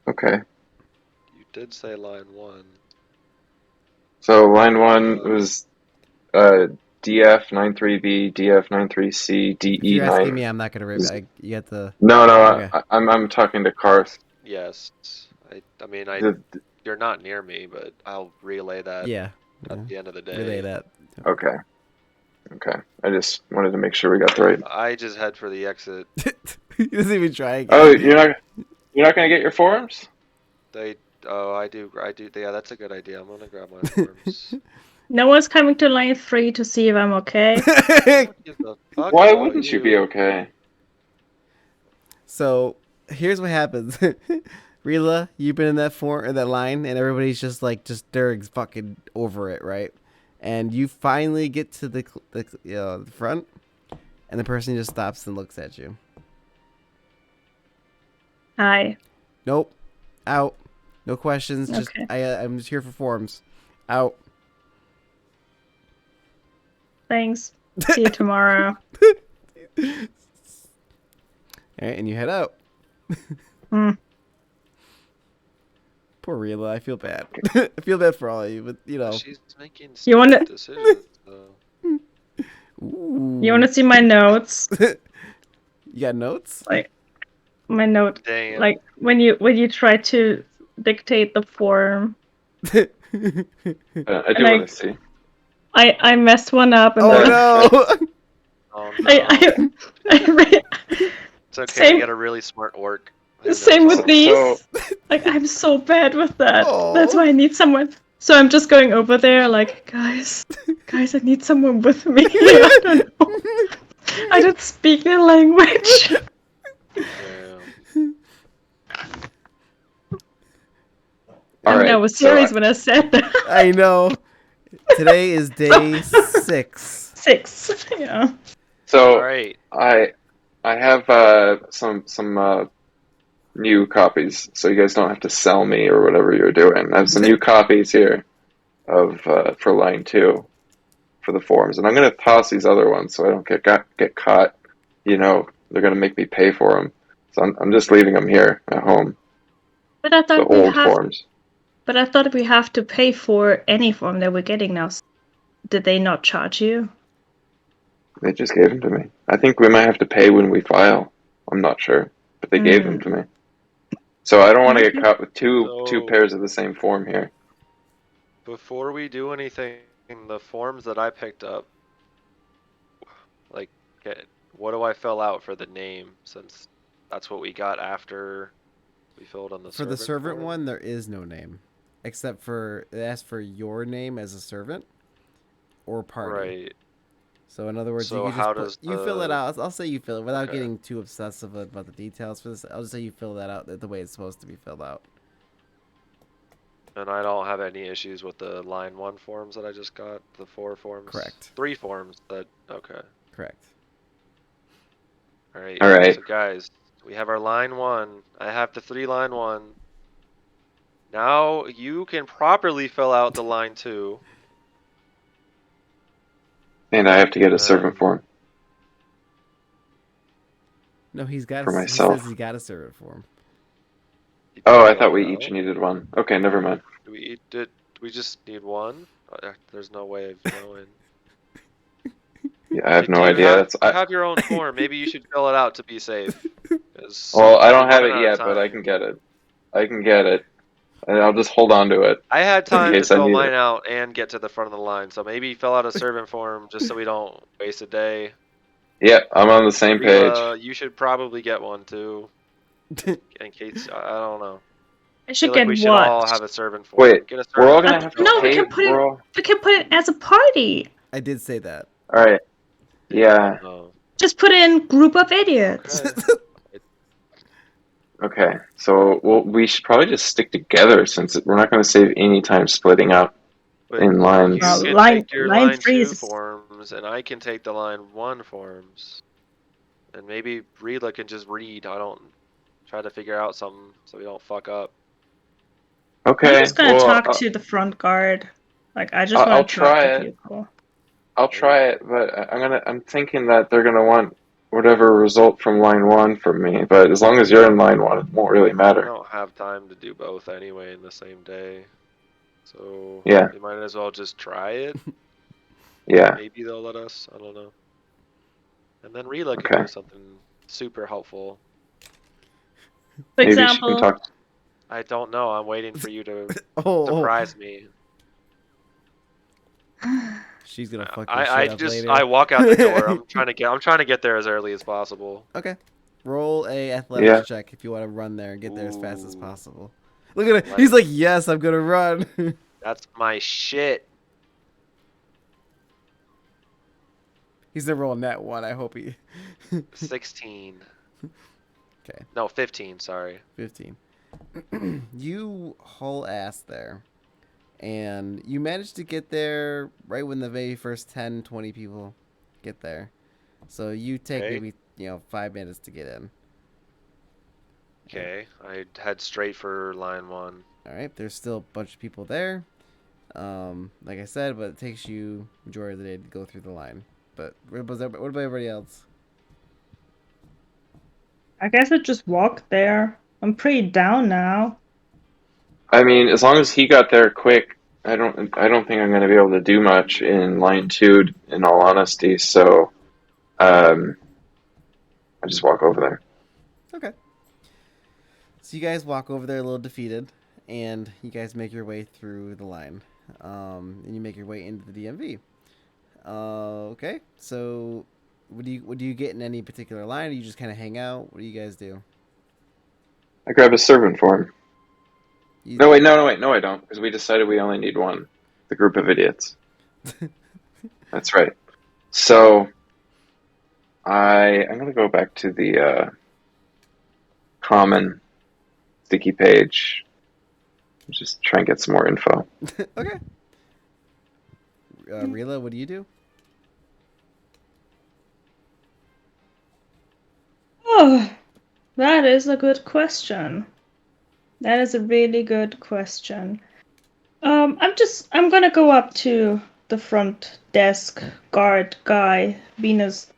okay. You did say line 1. So line 1 was DF93B, DF93C, If you're asking me, DE9. I'm not gonna rip it. You have to. No, Okay. I'm talking to Karth. Yes. I mean, The, you're not near me, but I'll relay that Yeah. at the end of the day. Relay that. okay. I just wanted to make sure we got the right. I just head for the exit. He doesn't even try again. Oh, you're not gonna get your forms? I do. Yeah, that's a good idea. I'm gonna grab my forms. No one's coming to line 3 to see if I'm okay. Who gives a fuck Why about wouldn't you be okay? So here's what happens. Rila, you've been in that line, and everybody's just they're fucking over it, right? And you finally get to the front, and the person just stops and looks at you. Hi. Nope, out. No questions. Just Okay. I'm just here for forms. Out. Thanks. See you tomorrow. All right, and you head out. Mm. Poor Rila, I feel bad. I feel bad for all of you, but She's making You wanna- stupid decisions. So. Ooh. You want to see my notes? You got notes? Like my note, Damn. like when you try to dictate the form. I do And want to see. I messed one up and Oh then no! Oh no. I It's okay. Same- I got a really smart orc. Who Same knows with all. these. So Like I'm so bad with that. Oh. That's why I need someone. So I'm just going over there like, guys, I need someone with me. I don't know. I don't speak their language. Damn. all I mean, I right. was So serious when I said that. I know. Today is day 6. 6. Yeah. So All right. I have some new copies, so you guys don't have to sell me or whatever you're doing. I have some new copies here of for line 2 for the forms, and I'm gonna toss these other ones so I don't get caught. You know, they're gonna make me pay for them, so I'm just leaving them here at home. But I The thought we old have. forms. But I thought we have to pay for any form that we're getting now. Did they not charge you? They just gave them to me. I think we might have to pay when we file. I'm not sure, but they gave them to me. So I don't want to get caught with two pairs of the same form here. Before we do anything, the forms that I picked up, like, what do I fill out for the name, since that's what we got after we filled on the For the servant form? one, there is no name, except for it asks for your name as a servant or party. Right. So in other words, So you how can does you fill it out. I'll say you fill it without Okay. getting too obsessive about the details for this. I'll just say you fill that out the way it's supposed to be filled out. And I don't have any issues with the line 1 forms that I just got, the 4 forms? Correct. 3 forms that, okay. Correct. Alright. All right. So guys, we have our line 1. I have the 3 line 1. Now you can properly fill out the line 2. And I have to get a servant form No, he's got. for He myself. says he got a servant form. Oh, I thought we each needed one. Okay, never mind. We just need one? There's no way of knowing. Yeah, I have no idea. You have your own form. Maybe you should fill it out to be safe. Well, I don't have it yet, but I can get it. And I'll just hold on to it. I had time to case I fill need mine it. out and get to the front of the line, so maybe fill out a servant form just so we don't waste a day. Yeah, I'm on the same page. You should probably get one too, in case I don't know. I should feel like get we should what? all have a servant form. Wait, Get a we're all servant gonna form. have to No, we pay. can put it as a party. I did say that. All right. Yeah. Oh. Just put in group of idiots. Okay. Okay. So we should probably just stick together since we're not going to save any time splitting up But in lines. you can take your line 2 forms, and I can take the line 1 forms. And maybe Rila can just read. I don't try to figure out something so we don't fuck up. Okay. I'm just gonna talk to the front guard. Like I just want to try the it. vehicle. I'll try it, but I'm thinking that they're gonna want whatever result from line 1 from me. But as long as you're in line 1, it won't really I matter. don't have time to do both anyway in the same day. So yeah, we might as well just try it. Yeah. Maybe they'll let us. I don't know. And then Rila can do something super helpful. For example, I don't know. I'm waiting for you to surprise me. She's gonna fuck your shit up later. I walk out the door. I'm trying to get there as early as possible. Okay. Roll a athletics check if you want to run there and get there as fast as possible. Look at it. He's like, yes, I'm gonna run. That's my shit. He's gonna roll a net 1. I hope he. 16. Okay. No, 15. Sorry. 15. You haul ass there, and you manage to get there right when the very first 10, 20 people get there. So you take maybe 5 minutes to get in. Okay, I head straight for line 1. All right, there's still a bunch of people there. Like I said, but it takes you majority of the day to go through the line. But what about everybody else? I guess I just walk there. I'm pretty down now. I mean, as long as he got there quick, I don't think I'm going to be able to do much in line 2. In all honesty, so I just walk over there. Okay. So you guys walk over there a little defeated, and you guys make your way through the line, and you make your way into the DMV. Okay. So, would you get in any particular line, or you just kind of hang out? What do you guys do? I grab a servant form. No, I don't, because we decided we only need one. The group of idiots. That's right. So, I'm gonna go back to the common sticky page. Just try and get some more info. Okay. Rila, what do you do? Oh, That is a good question. That is a really good question. I'm gonna go up to the front desk guard guy, Venus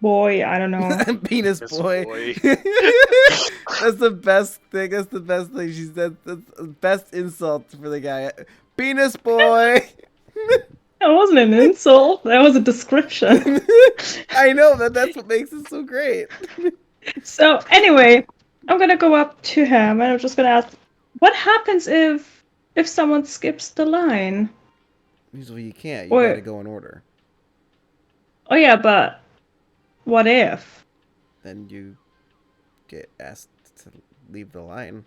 boy, I don't know. Penis This boy. boy. That's the best thing. That's the best thing she said. That's the best insult for the guy. Penis boy. That wasn't an insult, that was a description. I know that's what makes it so great. So anyway, I'm gonna go up to him and I'm just gonna ask, what happens if someone skips the line? Usually you can't. You Or got to go in order. oh yeah, but what if? Then you get asked to leave the line.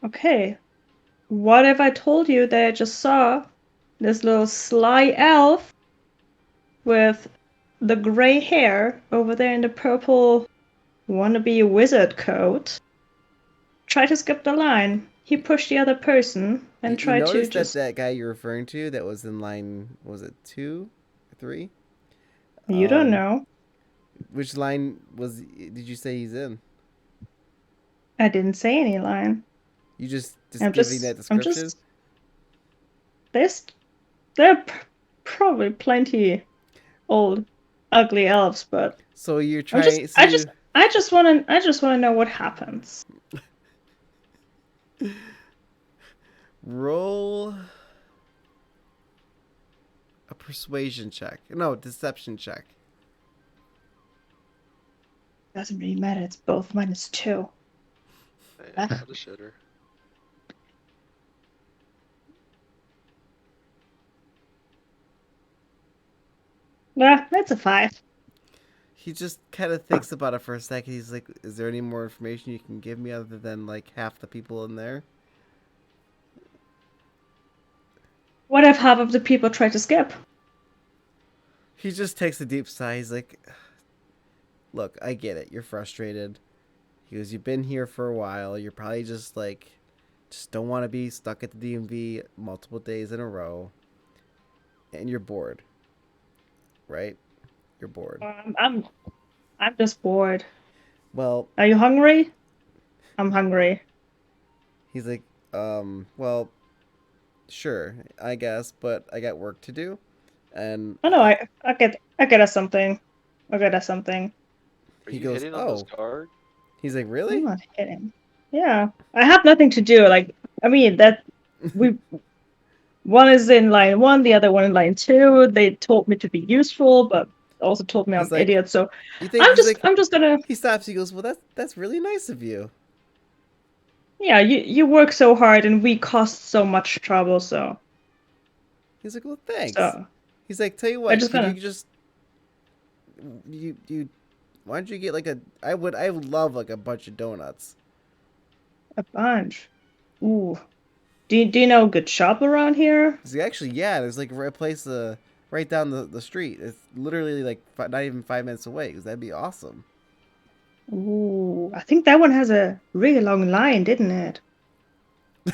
Okay, what if I told you that I just saw this little sly elf with the gray hair over there in the purple wannabe wizard coat try to skip the line? He pushed the other person and You tried to noticed just. that guy you're referring to that was in line, was it 2 or 3? You don't know. Which line did you say he's in? I didn't say any line. You just I'm giving just. that I'm description? just. There are probably plenty old, ugly elves, but So you're I'm just. trying so I just wanna know what happens. roll a persuasion check. No, deception check. Doesn't really matter. It's both -2. Man, what a shitter. Nah, that's a 5. He just kind of thinks about it for a second. He's like, "Is there any more information you can give me other than like half the people in there?" What if half of the people try to skip? He just takes a deep sigh. He's like, "Look, I get it. You're frustrated." He goes, "You've been here for a while. You're probably just like, just don't want to be stuck at the DMV multiple days in a row, and you're bored, right? You're bored." I'm just bored. Well, Are you hungry? I'm hungry. he's like, well, sure, I guess, but I got work to do, and Oh no, I get us something. I get us something. Are he you goes, hitting on this "Oh." card? He's like, I'm "Really?" not hitting. Yeah, I have nothing to do. Like, I mean that we one is in line 1, the other one in line 2. They told me to be useful, but also told me I'm He's an like, idiot. So "You think?" He's like, I'm just gonna. he stops. He goes, "Well, that's really nice of you." Yeah, you work so hard and we cost so much trouble. He's like, "Well, thanks." So He's like, "Tell you I what, just could you gonna just you why don't you get like a I would love like a bunch of donuts." a bunch. Ooh, do you know a good shop around here? He's like, "Actually, yeah, there's like a place right down the street. It's literally like not even 5 minutes away. Because that'd be awesome." Ooh, I think that one has a really long line, didn't it?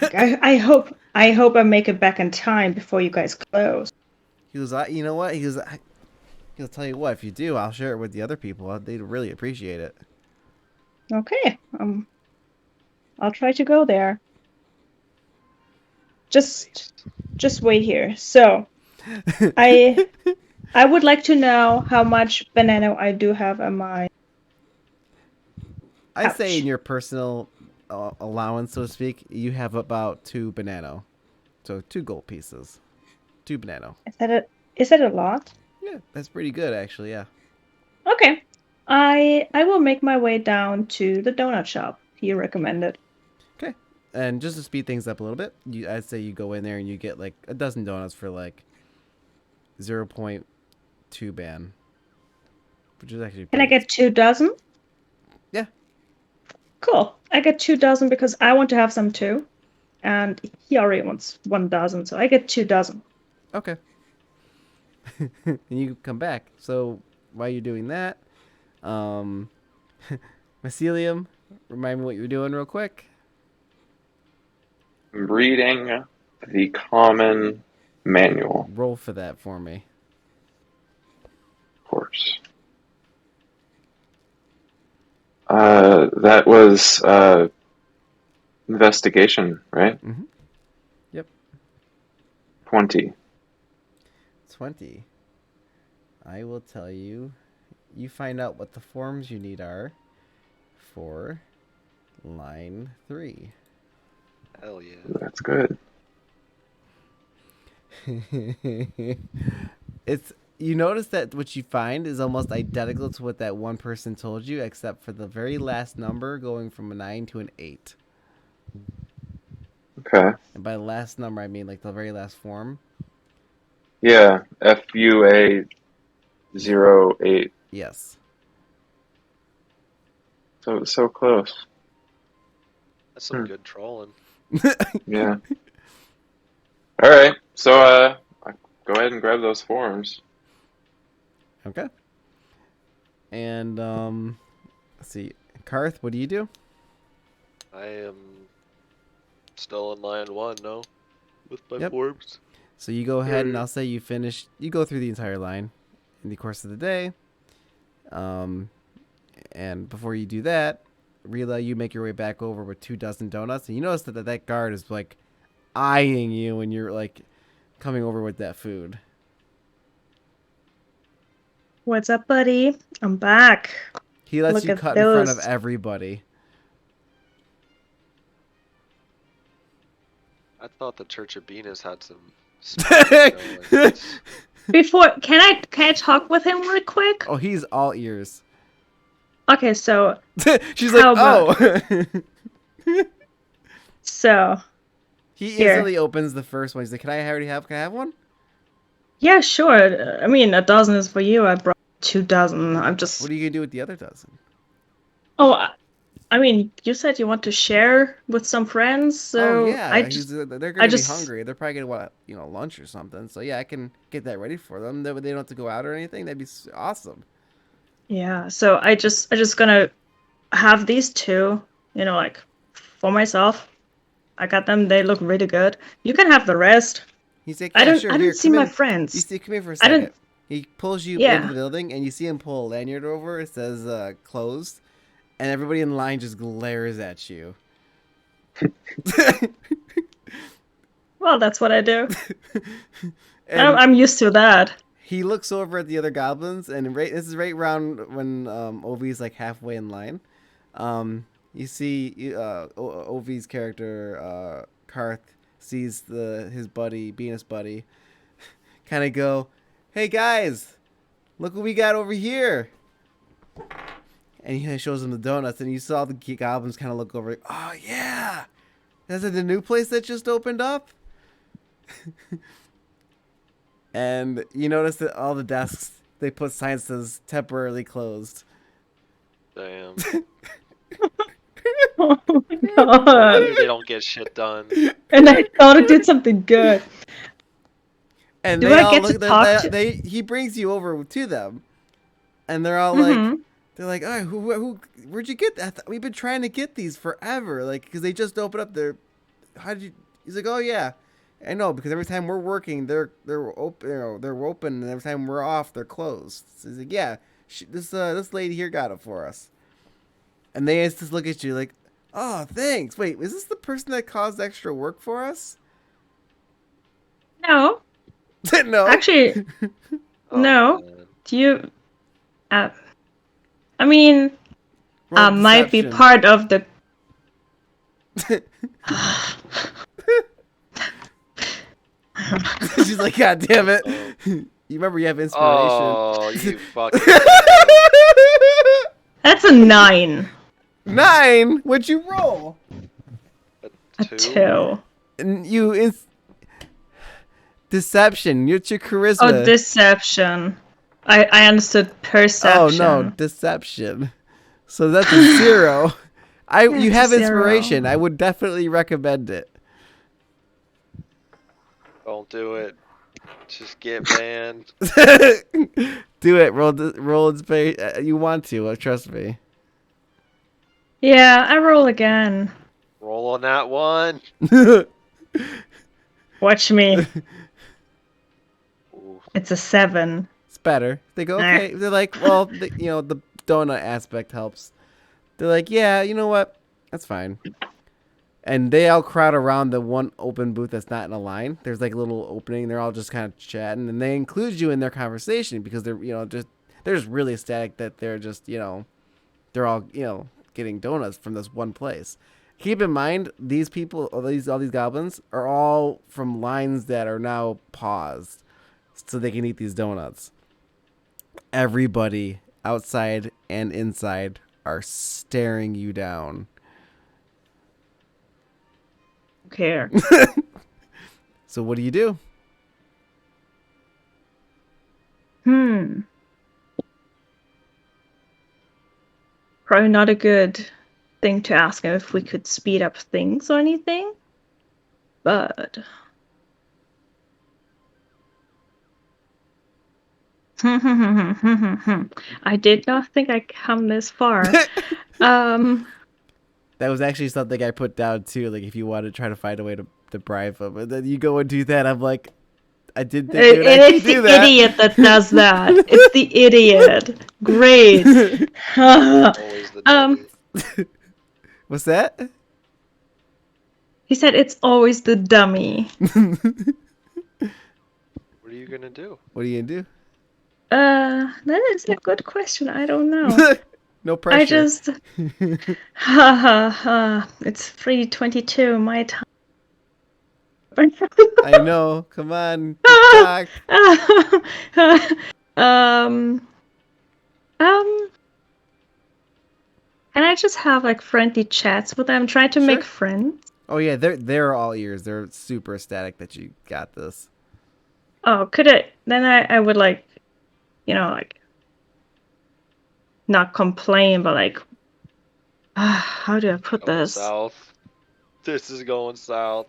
Like, I hope I make it back in time before you guys close. He goes, "You know what?" He'll tell you what. If you do, I'll share it with the other people. They'd really appreciate it. Okay, I'll try to go there. Just wait here. So I I would like to know how much banana I do have on my I say in pouch. your personal allowance, so to speak, you have about 2 banana. So 2 gold pieces. 2 banana. Is that a lot? Yeah, that's pretty good actually. Yeah. Okay. I will make my way down to the donut shop he recommended. Okay. And just to speed things up a little bit, I'd say you go in there and you get like a dozen donuts for like 0.2 ban, which is actually Can I pretty. get 2 dozen? Yeah. Cool. I get 2 dozen because I want to have some too. And he already wants 1 dozen, so I get 2 dozen. Okay. And you come back. So while you're doing that, um, mycelium, remind me what you're doing real quick. I'm reading the common manual, Roll for that for me. of course. That was investigation, right? Mm-hmm. Yep. 20. 20. I will tell you. You find out what the forms you need are for line 3. Hell yeah. That's good. It's you notice that what you find is almost identical to what that one person told you, except for the very last number going from a 9 to an 8. Okay. And by the last number, I mean like the very last form. Yeah. FUA08. Yes. So close. That's some good trolling. Yeah. All right. So go ahead and grab those forms. Okay. And let's see, Karth, what do you do? I am still in line 1, no? With my Yep. forms. So you go ahead and Right. I'll say you finish. You go through the entire line in the course of the day. And before you do that, Rila, you make your way back over with 24 donuts, and you notice that guard is like eyeing you when you're like coming over with that food. What's up, buddy? I'm back. He lets Look you at cut in front of those. everybody. I thought the Church of Venus had some spice going. Before, can I talk with him real quick? Oh, he's all ears. Okay, so She's like, How about- oh. so He Here. instantly opens the first one. He's like, Can I have one? yeah, sure. I mean, a dozen is for you. I brought 2 dozen. I'm just. What are you gonna do with the other dozen? Oh, I mean, you said you want to share with some friends, so Oh yeah, they're gonna be just- hungry. They're probably gonna want lunch or something. So yeah, I can get that ready for them. They don't have to go out or anything. That'd be awesome. Yeah, so I just gonna have these 2, like for myself. I got them. They look really good. You can have the rest. He's like, I yeah, don't sure. I Here, don't see come my in. friends. You see, come here for a I second. didn't- He pulls you Yeah. into the building, and you see him pull a lanyard over. It says closed, and everybody in line just glares at you. Well, that's what I do. And I'm used to that. he looks over at the other goblins, and this is right around when Ovi's like halfway in line. You see Ovi's character Karth sees his buddy, Venus buddy, kind of go, "Hey guys, look what we got over here!" And he shows them the donuts, and you saw the goblins kind of look over, like, "Oh yeah, is it the new place that just opened up?" And you notice that all the desks, they put signs that says temporarily closed. Damn. Oh my god. Maybe they don't get shit done. And I thought it did something good. And Do they I all get to look, talk to- he brings you over to them. And they're all Mhm. like, they're like, "Oh, where'd you get that? We've been trying to get these forever." Like, because they just opened up their, he's like, "Oh yeah, I know, because every time we're working, they're open, they're open, and every time we're off, they're closed." So he's like, "Yeah, this lady here got it for us." And they just look at you like, "Oh, thanks. Wait, is this the person that caused extra work for us?" No. No. Actually, Oh, no. man. Do you I mean, Roll might be deception. part of the She's like, "God damn it." You remember you have inspiration. Oh, you fucking. That's a 9. 9? What'd you roll? A 2. And deception. It's your charisma. Oh, deception. I understood perception. Oh no, deception. So that's a 0. You it's have a 0. inspiration. I would definitely recommend it. Don't do it. Just get banned. Do it. Roll inspiration. You want to? Trust me. Yeah, I roll again. Roll on that one. Watch me. Ooh. It's a 7. It's better. They go, okay. They're like, well, the donut aspect helps. They're like, yeah, you know what? That's fine. And they all crowd around the one open booth that's not in a line. There's like a little opening. They're all just kind of chatting, and they include you in their conversation because they're, they're just really ecstatic that they're just, they're all, getting donuts from this one place. Keep in mind, these people, all these goblins, are all from lines that are now paused, so they can eat these donuts. Everybody outside and inside are staring you down. Care. So what do you do? Probably not a good thing to ask him if we could speed up things or anything. But I did not think I'd come this far. That was actually something I put down too. Like if you want to try to find a way to bribe them, and then you go and do that, I'm like, I didn't think they would actually do that. It's the idiot that does that. It's the idiot. Great. Always the dummy. What's that? He said it's always the dummy. What are you gonna do? What are you gonna do? That is a good question. I don't know. No pressure. I just it's 3:22 my time. I know. Come on. Talk. Can I just have like friendly chats with them? Try to make friends. Oh yeah, they're all ears. They're super ecstatic that you got this. Oh, could it? Then I would like, not complain, but like, how do I put Going this? south. This is going south.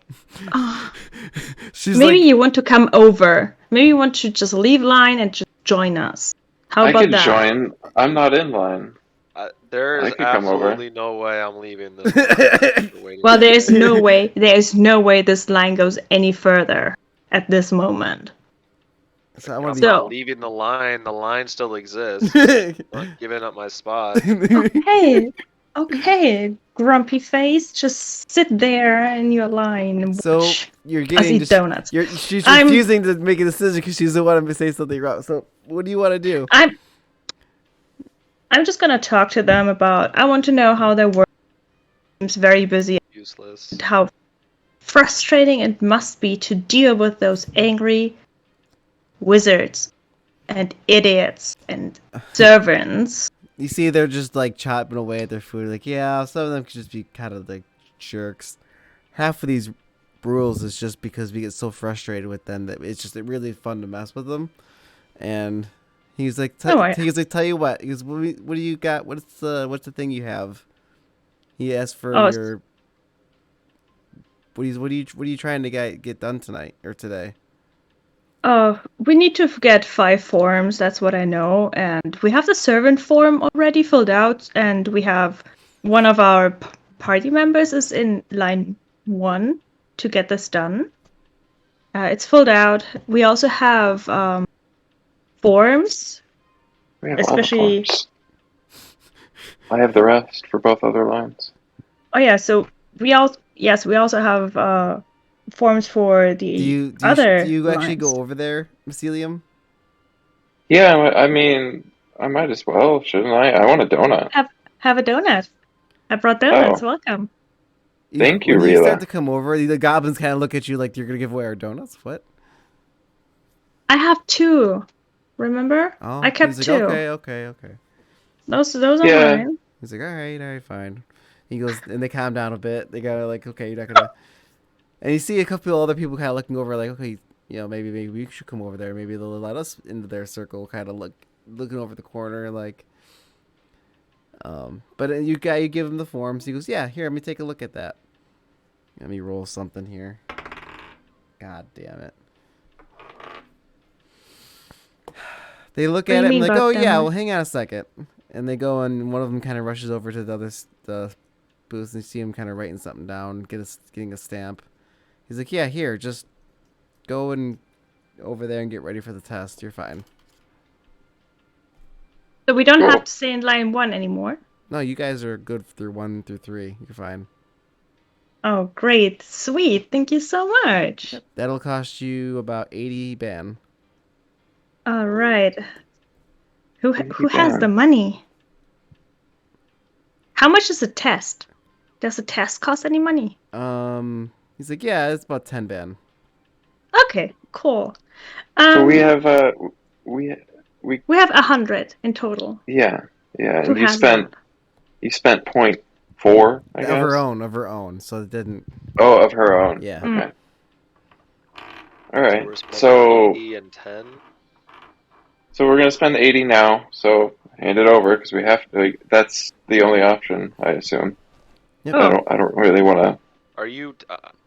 She's Maybe like, you want to come over. Maybe you want to just leave line and just join us. How I about could that? join. I'm not in line. There I is could come over. absolutely no way I'm leaving this. After waiting Well, for there is you. no way. There is no way this line goes any further at this moment. so I I'm want not to leaving the line. The line still exists. be. I'm not giving up my spot. Okay, grumpy face. Just sit there in your line and So watch you're us getting eat donuts. She's I'm- refusing to make a decision because she doesn't want to say something wrong. So what do you want to do? I'm just gonna talk to them about. I want to know how their work seems very busy. Useless. And how frustrating it must be to deal with those angry wizards and idiots and servants. You see, they're just like chopping away at their food. Like, yeah, some of them could just be kind of like jerks. Half of these rules is just because we get so frustrated with them that it's just really fun to mess with them. And he's like, tell you what. He goes, what do you got? What's the thing you have? He asked for your. What are you trying to get done tonight or today? We need to get 5 forms, that's what I know. And we have the servant form already filled out, and we have one of our party members is in line 1 to get this done. It's filled out. We also have forms. We have Especially- all the forms. I have the rest for both other lines. Oh yeah, so we also have forms for the other Do you actually lines. go over there, Mycelium? Yeah, I mean, I might as well, shouldn't I? I want a donut. Have a donut. I brought donuts. Welcome. Thank you, When you Rila. start to come over, the goblins kind of look at you like you're gonna give away our donuts. What? I have 2. Remember? Oh, I kept he's 2. like, okay. Those are Yeah. mine. He's like, all right, fine. He goes, and they calm down a bit. They gotta like, okay, you're not gonna. And you see a couple other people kind of looking over, like, okay, maybe we should come over there. Maybe they'll let us into their circle, kind of looking over the corner, like. But you give him the forms. He goes, yeah, here, let me take a look at that. Let me roll something here. God damn it. They look at it and like, oh yeah, well hang on a second. And they go and one of them kind of rushes over to the booth and you see him kind of writing something down, getting a stamp. He's like, yeah, here, just go and over there and get ready for the test. You're fine. So we don't have to stay in line 1 anymore. No, you guys are good through 1 through 3. You're fine. Oh, great. Sweet. Thank you so much. That'll cost you about 80 ban. All right. Who Maybe has the ban. money? How much is a test? Does a test cost any money? He's like, yeah, it's about 10 ban. Okay, cool. So we have we we We have 100 in total. yeah, Who and has that? you spent .4, I Of guess. of her own. So it didn't. Oh, of her own. Yeah. Okay. All So right. we're spending So 80 and 10. we're gonna spend 80 now. So hand it over because we have to. Like, that's the only option, I assume. Yep. Oh, I don't really want to. Are you?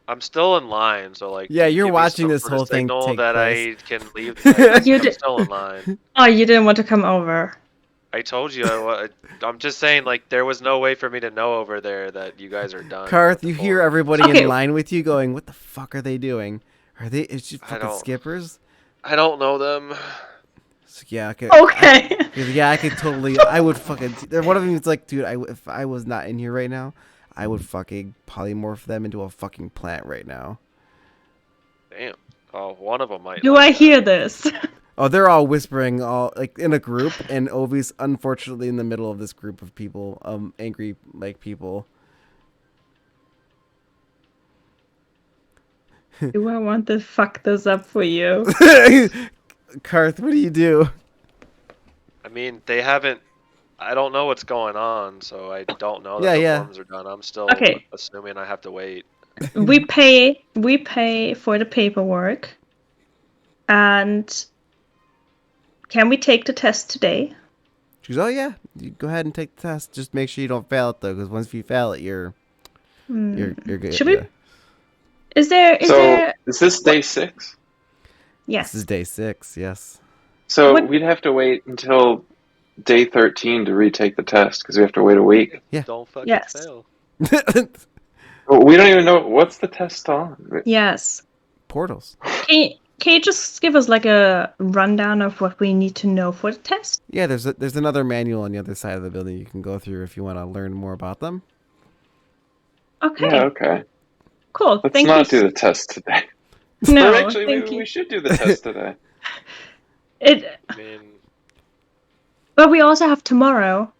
I'm still in line, so like. Yeah, can you you're give me watching some this sort of whole thing signal take that place. I can leave. I'm You did- still in line. oh, you didn't want to come over. I told you. I'm just saying, like, there was no way for me to know over there that you guys are done. Karth, with the you hear form. everybody Okay. in line with you going, "What the fuck are they doing? Are they? It's just I fucking don't- skippers." I don't know them. So, yeah, okay. Okay. Yeah, I could totally. I would fucking. One of them is like, dude, if I was not in here right now, I would fucking polymorph them into a fucking plant right now. Damn. Oh, one of them might. Do like I that. hear this? Oh, they're all whispering, all like in a group, and Ovi's unfortunately in the middle of this group of people, angry like people. Do I want to fuck this up for you? Karth, what do you do? I mean, they haven't. I don't know what's going on, so I don't know that Yeah, the yeah. forms are done. I'm still Okay. assuming I have to wait. we pay for the paperwork, and can we take the test today? She goes, oh yeah, you go ahead and take the test. Just make sure you don't fail it though, because once you fail it, you're good. Should we? Is there? Is this day 6? Yes. This is day 6. Yes. So What- we'd have to wait until day 13 to retake the test because we have to wait a week. Yeah. Don't fucking Yes. fail. Well, we don't even know what's the test on. Yes. Portals. Can you just give us like a rundown of what we need to know for the test? Yeah, there's another manual on the other side of the building you can go through if you want to learn more about them. Okay. Yeah, okay. Cool. Let's Thank not you. do the test today. No, Or actually, thank maybe you. we should do the test today. I mean, But we also have tomorrow.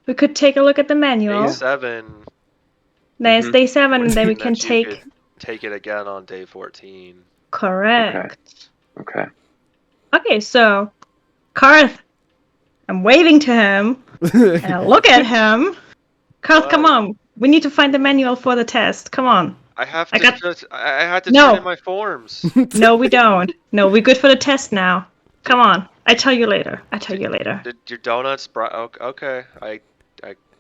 We could take a look at the day manual. 7. Then it's Mhm. day 7, would and then we mean can that you take. could take it again on day 14. Correct. Okay. Okay, so Karth, I'm waving to him, and I look at him. Karth, come What? on. We need to find the manual for the test. Come on. I have I to. got- I had to No. turn in my forms. No, we don't. No, we're good for the test now. Come on. I tell you later. Did your donuts? Okay. I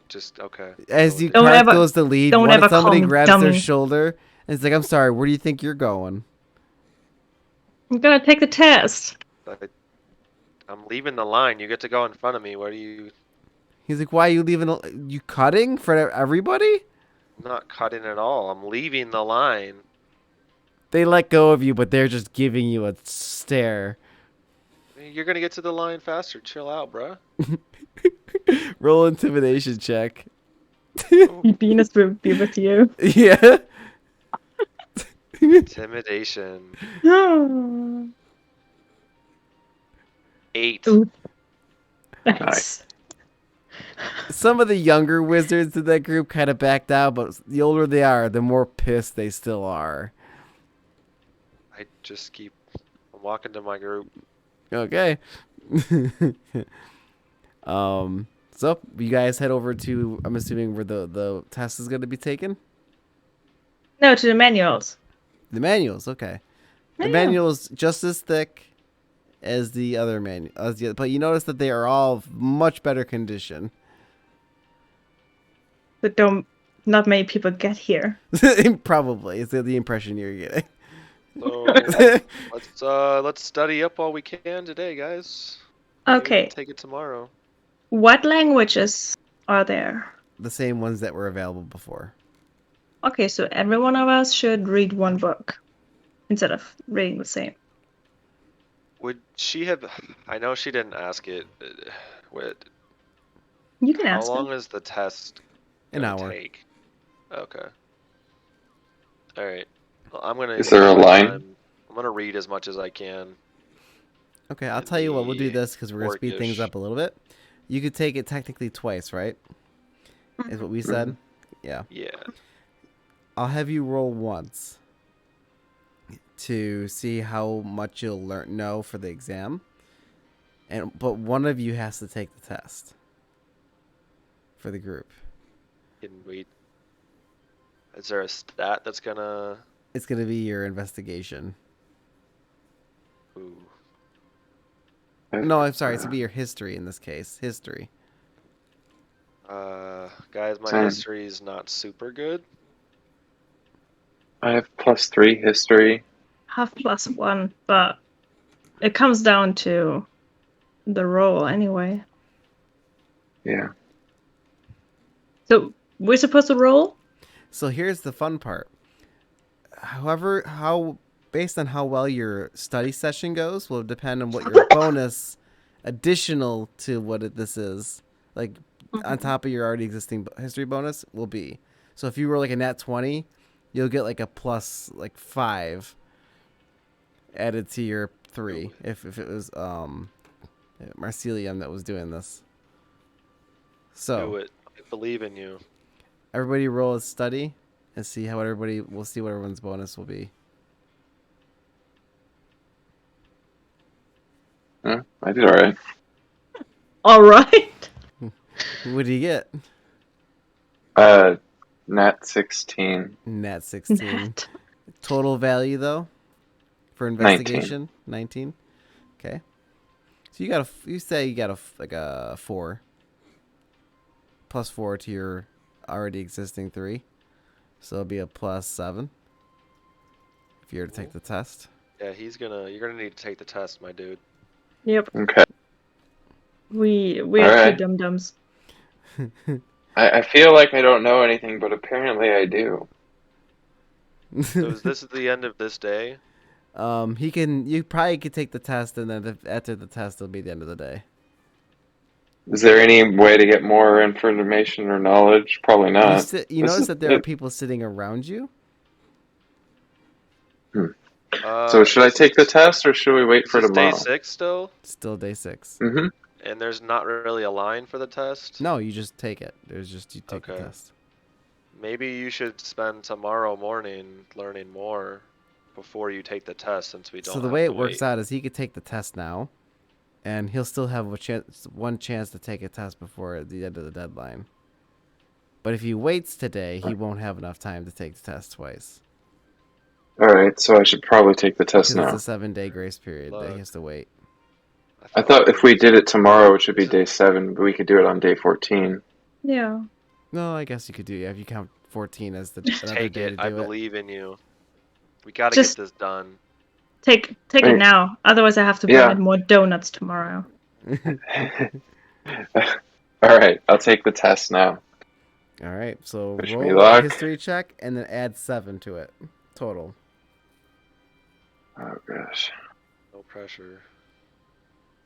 just okay. As you Don't Karth ever- goes to leave, don't what ever if somebody call me grabs their dummy. shoulder and it's like, I'm sorry, where do you think you're going? I'm gonna take the test. I'm leaving the line. You get to go in front of me. What are you? He's like, why are you leaving? You cutting for everybody? I'm not cutting at all. I'm leaving the line. They let go of you, but they're just giving you a stare. You're gonna get to the line faster. Chill out, bruh. Roll intimidation check. Venus will be with you. Yeah. Intimidation. 8. Ooh. Nice. Some of the younger wizards in that group kind of backed out, but the older they are, the more pissed they still are. I just keep. I'm walking to my group. Okay. So you guys head over to, I'm assuming, where the test is going to be taken? No, to the manuals. The manuals, okay. The Yeah. manual's just as thick as the other manual, but you notice that they are all of much better condition. But not many people get here. Probably, is the impression you're getting. So let's study up while we can today, guys. Okay. We'll take it tomorrow. What languages are there? The same ones that were available before. Okay, so every one of us should read one book instead of reading the same. Would she have? I know she didn't ask it. You can How ask long him. is the test An gonna hour. take? Okay. All right. Well, I'm gonna Is there use a my line? time. I'm gonna read as much as I can. Okay, I'll In tell you what. We'll do the this because we're gonna speed things orcish. up a little bit. You could take it technically twice, right? Is what we said. Yeah. Yeah. I'll have you roll once to see how much you'll know for the exam, but one of you has to take the test for the group. Can we? Is there a stat that's gonna? It's gonna be your investigation. Ooh. No, I'm sorry. It's gonna be your history in this case. History. Guys, my Same. history's not super good. I have +3 history. Have +1, but it comes down to the roll anyway. Yeah. So we're supposed to roll? So here's the fun part. However, based on how well your study session goes will depend on what your bonus additional to what this is, like on top of your already existing history bonus, will be. So if you roll like a nat 20, you'll get like a plus like 5 added to your 3 if it was Marcelium that was doing this. So Do it. I believe in you. everybody roll a study and see how we'll see what everyone's bonus will be. Yeah, I did all right. All right. What do you get? Nat 16. Nat 16. Total value though for investigation 19. Okay. So you say you got a 4 plus 4 to your already existing 3. So it'll be a +7 if you're to take the test. Yeah, you're gonna need to take the test, my dude. Yep. Okay. We All are two right. dum-dums. I feel like I don't know anything, but apparently I do. So is this the end of this day? You probably could take the test, and then after the test, it'll be the end of the day. Is there any way to get more information or knowledge? Probably not. You notice that there are people sitting around you. So should I Is take the this- test or should we wait Is for this day tomorrow? 6 still? Still day 6. Mm-hmm. And there's not really a line for the test? No, you just take it. You take the Okay. test. Maybe you should spend tomorrow morning learning more before you take the test, since we don't So the have way to it works wait. out is he could take the test now, and he'll still have one chance to take a test before the end of the deadline. But if he waits today, he won't have enough time to take the test twice. All right, so I should probably take the test Because now. it's a 7-day grace period that he has to wait. I thought if we did it tomorrow, it should be day 7, but we could do it on day 14. Yeah. No, I guess you could do. Yeah, if you count 14 as another Take day it. to do I it. believe in you. We gotta Just- get this done. Take it Wait. now. Otherwise I have to Yeah. buy more donuts tomorrow. All right, I'll take the test now. All right, so Wish me roll a luck. history check and then add 7 to it total. Oh gosh. No pressure.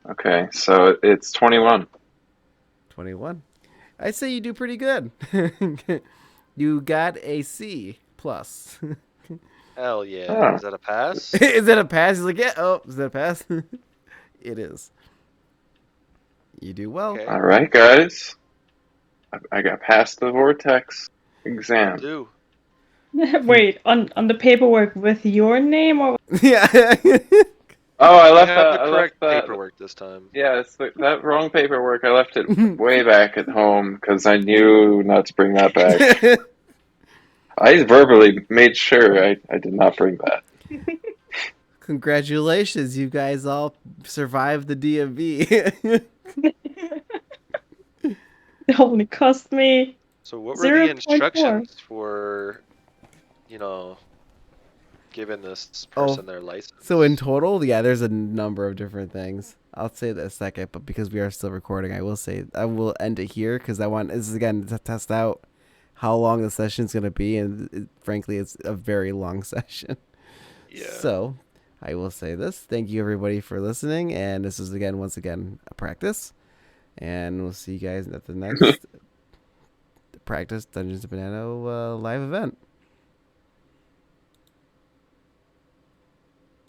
Okay, so it's 21. 21. I'd say you do pretty good. You got a C plus. Hell yeah. Ah. Is that a pass? Is that a pass? He's like, yeah. Oh, is that a pass? It is. You do well. Okay. All right, guys. I got past the vortex exam. Do. Wait, on the paperwork with your name or Yeah. Oh, I I left have that. the I correct left that. paperwork this time. Yeah, it's that wrong paperwork. I left it way back at home because I knew not to bring that back. I verbally made sure I did not bring that. Congratulations, you guys all survived the DMV. it only cost me. So what were the 0.4. instructions for, giving this person their license? So in total, yeah, there's a number of different things. I'll say that in a second, but because we are still recording, I will end it here because this is again to test out how long the session's going to be, and frankly, it's a very long session. Yeah. So I will say this. Thank you everybody for listening, and this is once again a practice. And we'll see you guys at the next practice Dungeons Banano live event.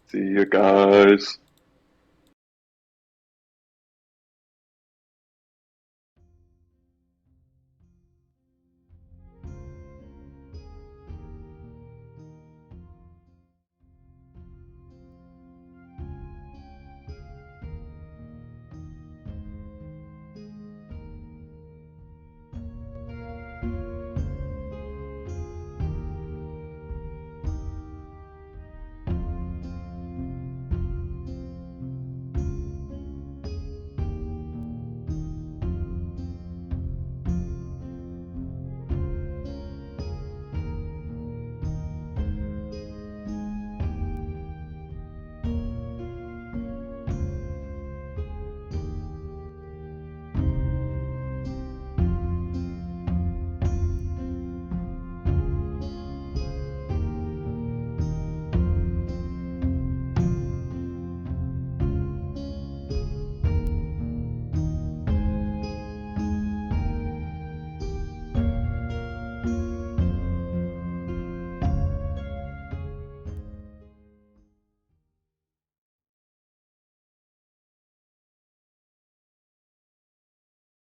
See you guys.